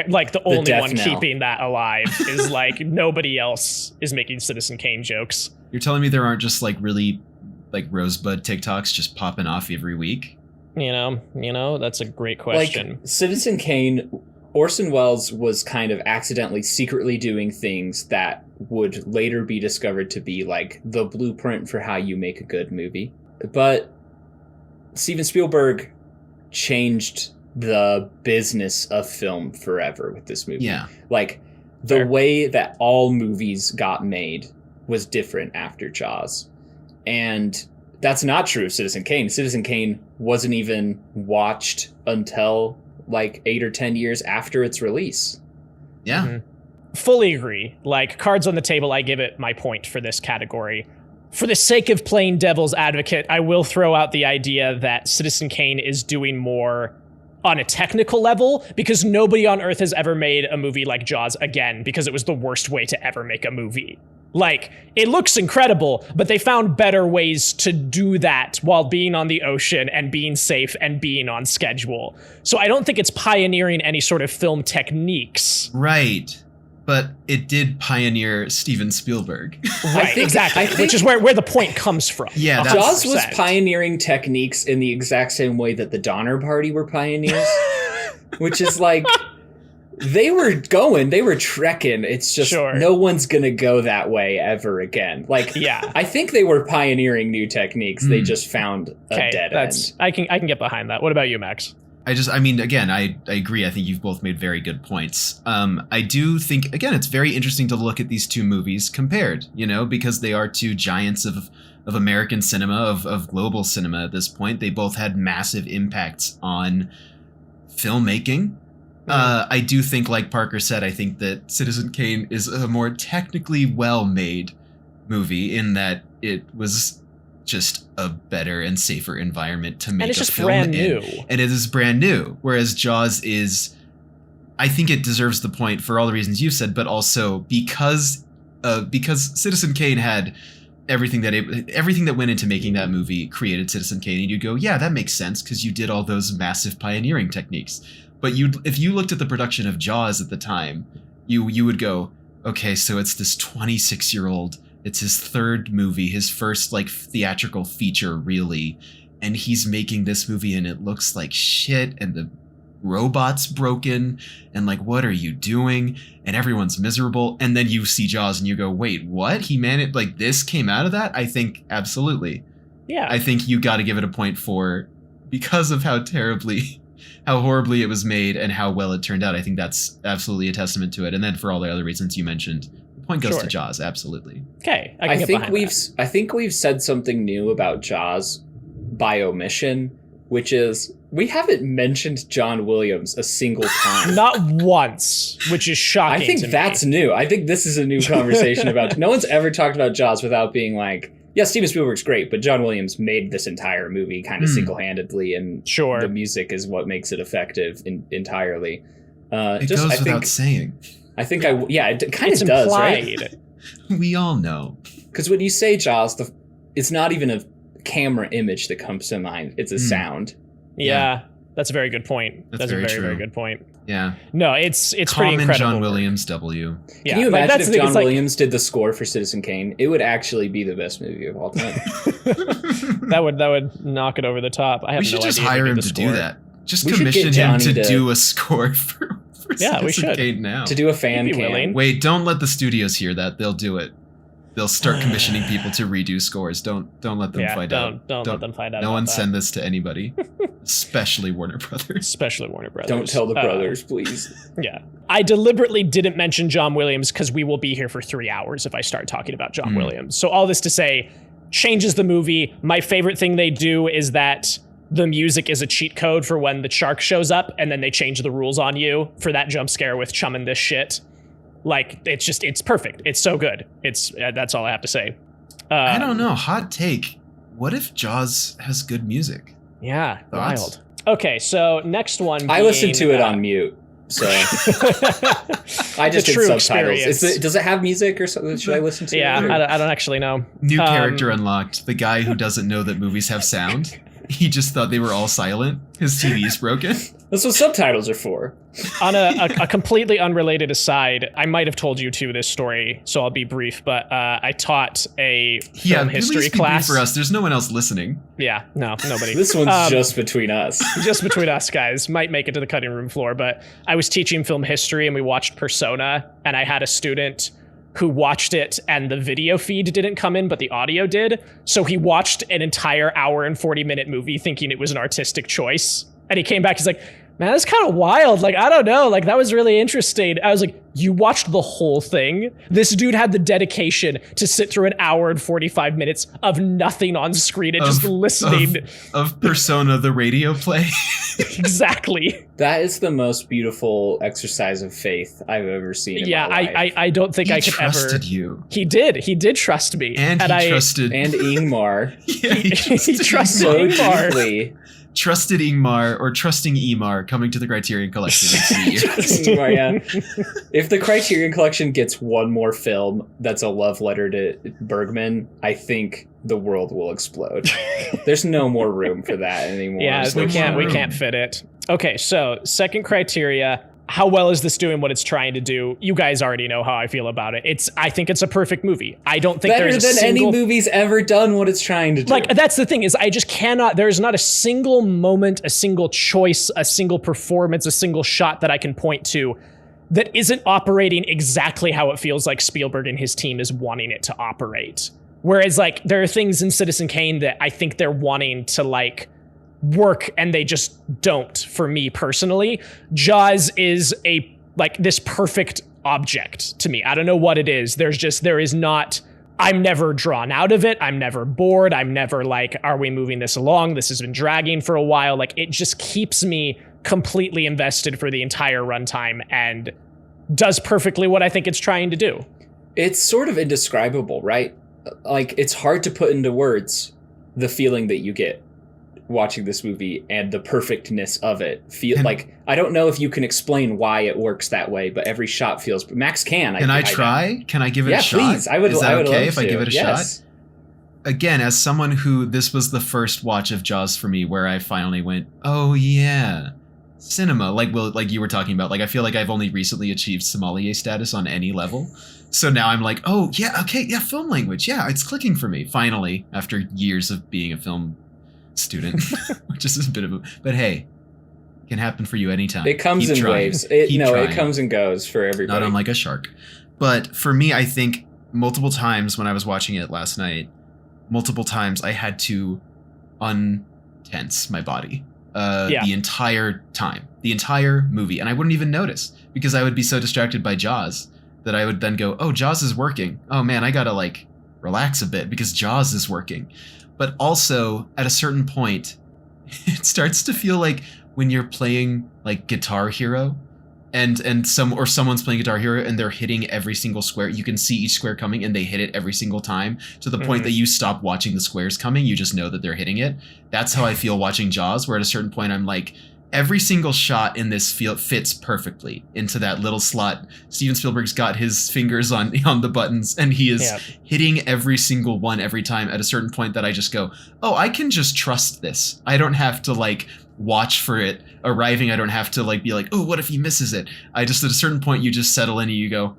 like the only death one knell. keeping that alive. Is like nobody else is making Citizen Kane jokes. You're telling me there aren't just like really like Rosebud TikToks just popping off every week? You know, that's a great question. Like Citizen Kane, Orson Welles was kind of accidentally secretly doing things that would later be discovered to be like the blueprint for how you make a good movie. But Steven Spielberg changed the business of film forever with this movie. Yeah. Like the way that all movies got made was different after Jaws. And that's not true of Citizen Kane. Citizen Kane wasn't even watched until like 8 or 10 years after its release. Yeah. Mm-hmm. Fully agree. Like, cards on the table, I give it my point for this category. For the sake of playing devil's advocate, I will throw out the idea that Citizen Kane is doing more on a technical level, because nobody on Earth has ever made a movie like Jaws again, because it was the worst way to ever make a movie. Like, it looks incredible, but they found better ways to do that while being on the ocean and being safe and being on schedule. So I don't think it's pioneering any sort of film techniques. Right. But it did pioneer Steven Spielberg. Right, exactly. Which is where the point comes from. Yeah, Jaws was pioneering techniques in the exact same way that the Donner Party were pioneers. Which is like, they were trekking. It's just no one's gonna go that way ever again. Like, yeah, I think they were pioneering new techniques. They just found a dead end. I can get behind that. What about you, Max? Again, I agree. I think you've both made very good points. I do think, again, it's very interesting to look at these two movies compared, because they are two giants of American cinema, of global cinema at this point. They both had massive impacts on filmmaking. I do think, like Parker said, I think that Citizen Kane is a more technically well-made movie in that it was just a better and safer environment to make and it's a just film brand new. And it is brand new. Whereas Jaws is, I think it deserves the point for all the reasons you've said, but also because Citizen Kane had everything that went into making that movie created Citizen Kane, and you go, yeah, that makes sense because you did all those massive pioneering techniques. But if you looked at the production of Jaws at the time, you would go, okay, so it's this 26-year-old. It's his third movie, his first like theatrical feature, really. And he's making this movie and it looks like shit and the robot's broken and like, what are you doing? And everyone's miserable. And then you see Jaws and you go, wait, what? He managed, like, this came out of that? I think absolutely. Yeah. I think you got to give it a point because of how horribly it was made and how well it turned out. I think that's absolutely a testament to it. And then for all the other reasons you mentioned, point goes to Jaws, absolutely. Okay, I think we've said something new about Jaws by omission, which is we haven't mentioned John Williams a single time. Not once, which is shocking. I think that's new. I think this is a new conversation about. No one's ever talked about Jaws without being like, yeah, Steven Spielberg's great, but John Williams made this entire movie kind of single-handedly, and the music is what makes it effective entirely. It goes without saying. I think it kind of does, right? We all know. Because when you say Jaws, it's not even a camera image that comes to mind. It's a sound. Yeah, that's a very good point. That's a very good point. Yeah. No, it's pretty incredible. John Williams W. Yeah. Can you imagine if John Williams did the score for Citizen Kane? It would actually be the best movie of all time. that would knock it over the top. I have no idea. We should just hire him to do that. Just commission him to do a score for Citizen Kane now. To do a fan cam. Wait, don't let the studios hear that. They'll do it. They'll start commissioning people to redo scores. Don't let them find out. Don't let them find out. No one send this to anybody, especially Warner Brothers. Don't tell the brothers, please. Yeah. I deliberately didn't mention John Williams because we will be here for 3 hours if I start talking about John Williams. So all this to say, changes the movie. My favorite thing they do is that the music is a cheat code for when the shark shows up, and then they change the rules on you for that jump scare with chumming this shit. Like, it's perfect. It's so good. That's all I have to say. I don't know. Hot take. What if Jaws has good music? Yeah, wild. Okay, so next one. I listened to it on mute, so I just did subtitles. Does it have music or something? Should I listen to it? Yeah, I don't actually know. New character unlocked. The guy who doesn't know that movies have sound. He just thought they were all silent. His TV is broken. That's what subtitles are for. On a completely unrelated aside, I might have told you too this story, so I'll be brief. But I taught a film history class for us. There's no one else listening. Yeah, no, nobody. This one's just between us. Just between us, guys. Might make it to the cutting room floor. But I was teaching film history, and we watched Persona, and I had a student who watched it, and the video feed didn't come in, but the audio did. So he watched an entire hour and 40-minute movie thinking it was an artistic choice. And he came back, he's like, man, that's kind of wild. Like, I don't know. Like, that was really interesting. I was like, you watched the whole thing? This dude had the dedication to sit through an hour and 45 minutes of nothing on screen and just listening. Of Persona, the radio play. Exactly. That is the most beautiful exercise of faith I've ever seen in my life. I don't think I could ever. He trusted you. He did trust me. And he trusted. And Ingmar. Yeah, he trusted Ingmar. Deeply. Trusted Ingmar, or trusting Emar, coming to the Criterion Collection in 2 years. Ingmar, yeah. If the Criterion Collection gets one more film that's a love letter to Bergman, I think the world will explode. There's no more room for that anymore. Yeah, we can't fit it. Okay, so second criteria. How well is this doing what it's trying to do? You guys already know how I feel about it. I think it's a perfect movie. I don't think better than any movie's ever done what it's trying to do. Like, that's the thing, is I just cannot, there's not a single moment, a single choice, a single performance, a single shot that I can point to that isn't operating exactly how it feels like Spielberg and his team is wanting it to operate. Whereas, like, there are things in Citizen Kane that I think they're wanting to, like, work, and they just don't, for me personally. Jaws is this perfect object to me. I don't know what it is. I'm never drawn out of it. I'm never bored. I'm never like, are we moving this along? This has been dragging for a while. Like, it just keeps me completely invested for the entire runtime and does perfectly what I think it's trying to do. It's sort of indescribable, right? Like, it's hard to put into words the feeling that you get watching this movie and the perfectness of it. I don't know if you can explain why it works that way, but every shot feels. Max can. Can I try? Can I give it a shot? Yeah, please. Is that okay if I give it a shot? Again, as someone who this was the first watch of Jaws for me, where I finally went, oh yeah, cinema. Like you were talking about. Like, I feel like I've only recently achieved sommelier status on any level. So now I'm like, oh yeah, okay, yeah, film language, yeah, it's clicking for me finally after years of being a film student, which is a bit of a, but hey, it can happen for you anytime. It comes in waves. It comes and goes for everybody. Not unlike a shark. But for me, I think multiple times when I was watching it last night, I had to untense my body the entire time, the entire movie, and I wouldn't even notice because I would be so distracted by Jaws that I would then go, oh, Jaws is working. Oh man, I gotta like relax a bit because Jaws is working. But also, at a certain point, it starts to feel like when you're playing like Guitar Hero, and someone's playing Guitar Hero and they're hitting every single square. You can see each square coming and they hit it every single time to the point that you stop watching the squares coming. You just know that they're hitting it. That's how I feel watching Jaws, where at a certain point I'm like, every single shot in this field fits perfectly into that little slot. Steven Spielberg's got his fingers on the buttons, and he is hitting every single one every time at a certain point that I just go, oh, I can just trust this. I don't have to like watch for it arriving. I don't have to like be like, oh, what if he misses it? I just, at a certain point, you just settle in and you go,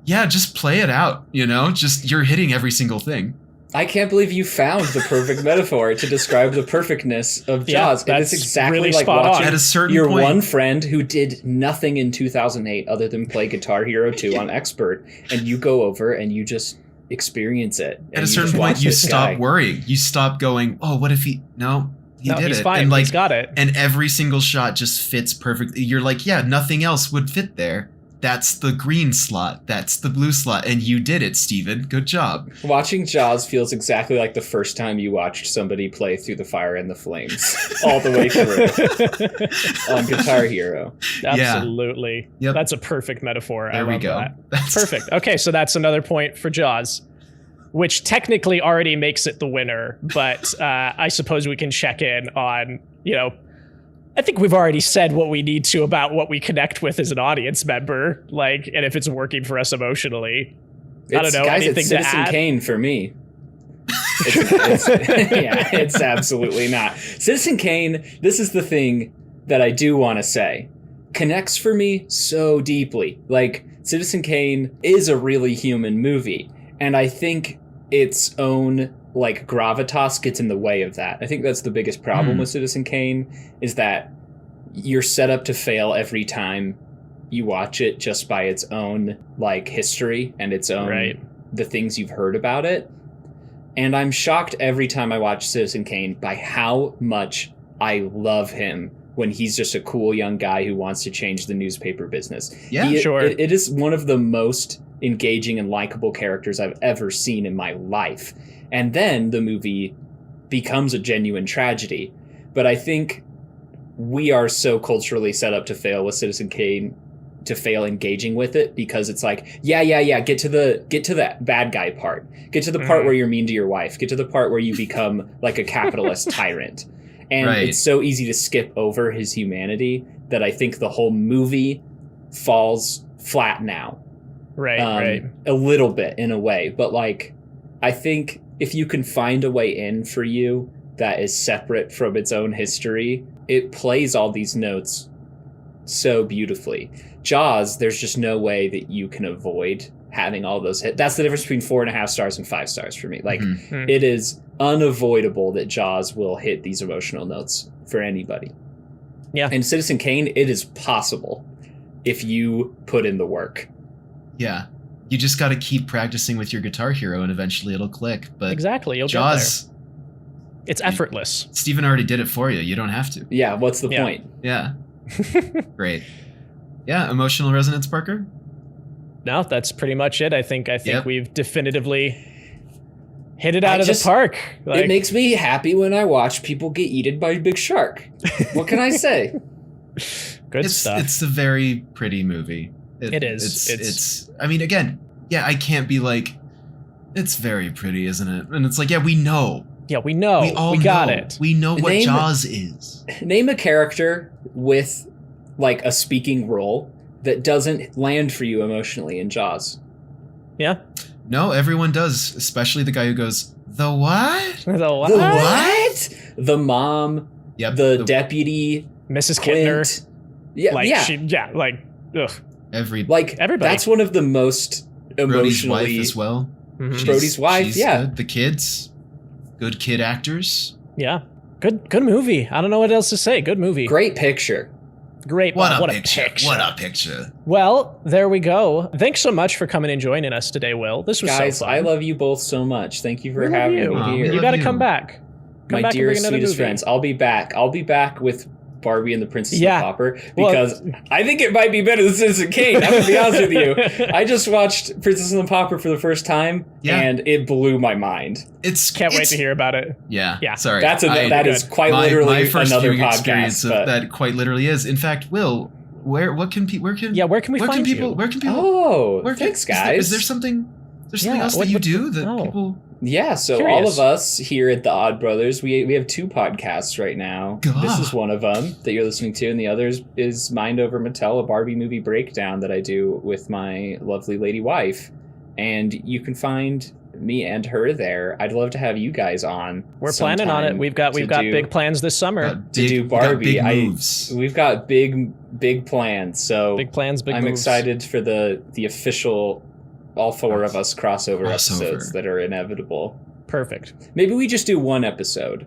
yeah, just play it out. You know, just you're hitting every single thing. I can't believe you found the perfect metaphor to describe the perfectness of Jaws. Yeah, it's exactly really like watching at a certain your point. One friend who did nothing in 2008 other than play Guitar Hero 2 on Expert, and you go over and you just experience it. At a certain point, you stop worrying. You stop going, oh, what if he... No, did he's it. Fine. And like, he's got it. And every single shot just fits perfectly. You're like, yeah, nothing else would fit there. That's the green slot. That's the blue slot. And you did it, Steven. Good job. Watching Jaws feels exactly like the first time you watched somebody play Through the Fire and the Flames all the way through on Guitar Hero. Absolutely. Yeah. Yep. That's a perfect metaphor. There we go. That's perfect. Okay, so that's another point for Jaws, which technically already makes it the winner. But I suppose we can check in on, I think we've already said what we need to about what we connect with as an audience member, like, and if it's working for us emotionally. I don't know, guys, anything it's to Citizen add? Kane for me. It's absolutely not. Citizen Kane, this is the thing that I do want to say connects for me so deeply. Like, Citizen Kane is a really human movie, and I think its own like gravitas gets in the way of that. I think that's the biggest problem with Citizen Kane, is that you're set up to fail every time you watch it just by its own like history and its own the things you've heard about it. And I'm shocked every time I watch Citizen Kane by how much I love him when he's just a cool young guy who wants to change the newspaper business. Yeah, It is one of the most engaging and likable characters I've ever seen in my life. And then the movie becomes a genuine tragedy. But I think we are so culturally set up to fail with Citizen Kane, to fail engaging with it, because it's like, get to that bad guy part. Get to the part where you're mean to your wife. Get to the part where you become like a capitalist tyrant. And it's so easy to skip over his humanity that I think the whole movie falls flat now. Right. A little bit in a way. But like, I think if you can find a way in for you that is separate from its own history, it plays all these notes so beautifully. Jaws, there's just no way that you can avoid having all those hits. That's the difference between 4.5 stars and 5 stars for me. Like, it is unavoidable that Jaws will hit these emotional notes for anybody. Yeah. And Citizen Kane, it is possible if you put in the work. Yeah. You just got to keep practicing with your Guitar Hero and eventually it'll click. But exactly, you'll Jaws, get there. It's effortless. Steven already did it for you. You don't have to. Yeah, what's the point? Yeah. Great. Yeah, emotional resonance, Parker? No, that's pretty much it. I think we've definitively hit it out of the park. It makes me happy when I watch people get eaten by a big shark. What can I say? Good stuff. It's a very pretty movie. It is. It's I mean, again, yeah, I can't be like, it's very pretty, isn't it? And it's like, yeah, we know. Yeah, we know. We got it. We know what Jaws is. Name a character with like a speaking role that doesn't land for you emotionally in Jaws. Yeah. No, everyone does, especially the guy who goes, the what? The what? The what? The mom. Yep. The deputy. Mrs. Clint. Kittner. Ugh. Everybody. That's one of the most Brody's emotionally. wife as well. Mm-hmm. Brody's wife, she's yeah. Good. The kids. Good kid actors. Yeah. Good movie. I don't know what else to say. Good movie. Great picture. Great. What Bob. a picture. What a picture. Well, there we go. Thanks so much for coming and joining us today, Will. This was Guys, so fun. I love you both so much. Thank you for We having love me you. here. You got to come back. Come My back dearest, and bring another sweetest movie. friends. I'll be back. I'll be back with Barbie and the Princess Yeah. and the Pauper, because I think it might be better than Citizen Kane. I'm gonna be honest with you. I just watched Princess and the Pauper for the first time, and it blew my mind. Can't wait to hear about it. Yeah. Yeah. Sorry. That is quite my literally first another viewing podcast. experience of that quite literally is. In fact, Will, where can we find you? Where can people? Thanks, guys. Is there something else that you do that people? Yeah, so Curious. all of us here at the Aud Brothers, we have 2 podcasts right now. God. This is one of them that you're listening to, and the other is Mind Over Mattel, a Barbie movie breakdown that I do with my lovely lady wife. And you can find me and her there. I'd love to have you guys on. We're planning on it. We've got big plans this summer to do Barbie. We've got big plans. So big plans, big I'm moves. excited for the official all 4 of us crossover episodes that are inevitable. Perfect. Maybe we just do one episode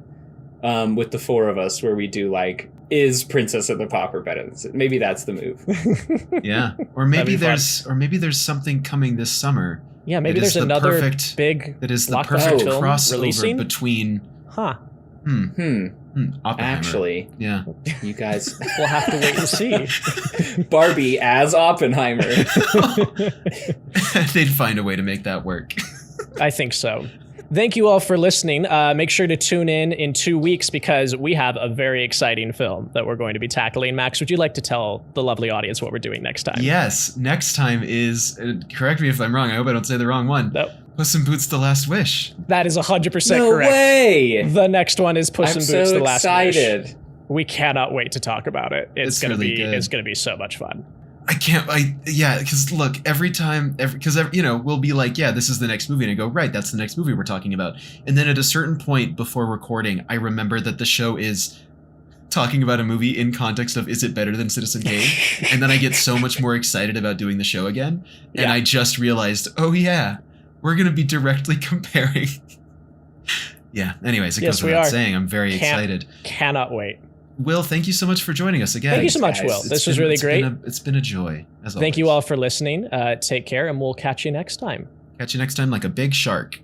with the 4 of us where we do like, is Princess and the Pauper better? Maybe that's the move. Yeah. Or maybe there's something coming this summer. Yeah, maybe there's another big that is the blockbuster perfect film crossover releasing? between Oppenheimer. Actually, yeah. You guys we'll have to wait and see. Barbie as Oppenheimer. They'd find a way to make that work. I think so. Thank you all for listening. Make sure to tune in 2 weeks because we have a very exciting film that we're going to be tackling. Max, would you like to tell the lovely audience what we're doing next time? Yes. Next time is, correct me if I'm wrong, I hope I don't say the wrong one. Nope. Puss in Boots: The Last Wish. That is 100% no correct. way! The next one is Puss in Boots: The Last excited. Wish. We cannot wait to talk about it. It's gonna really be good. It's gonna be so much fun. Because look, every time, we'll be like, yeah, this is the next movie, and I go, right, that's the next movie we're talking about. And then at a certain point before recording, I remember that the show is talking about a movie in context of is it better than Citizen Kane? And then I get so much more excited about doing the show again. And I just realized, oh yeah, we're going to be directly comparing. Yeah, anyways, it goes without saying, I'm very excited. Cannot wait. Will, thank you so much for joining us again. Thank you so much, Will. This was really great. It's been a joy, as always. Thank you all for listening. Take care, and we'll catch you next time. Catch you next time like a big shark.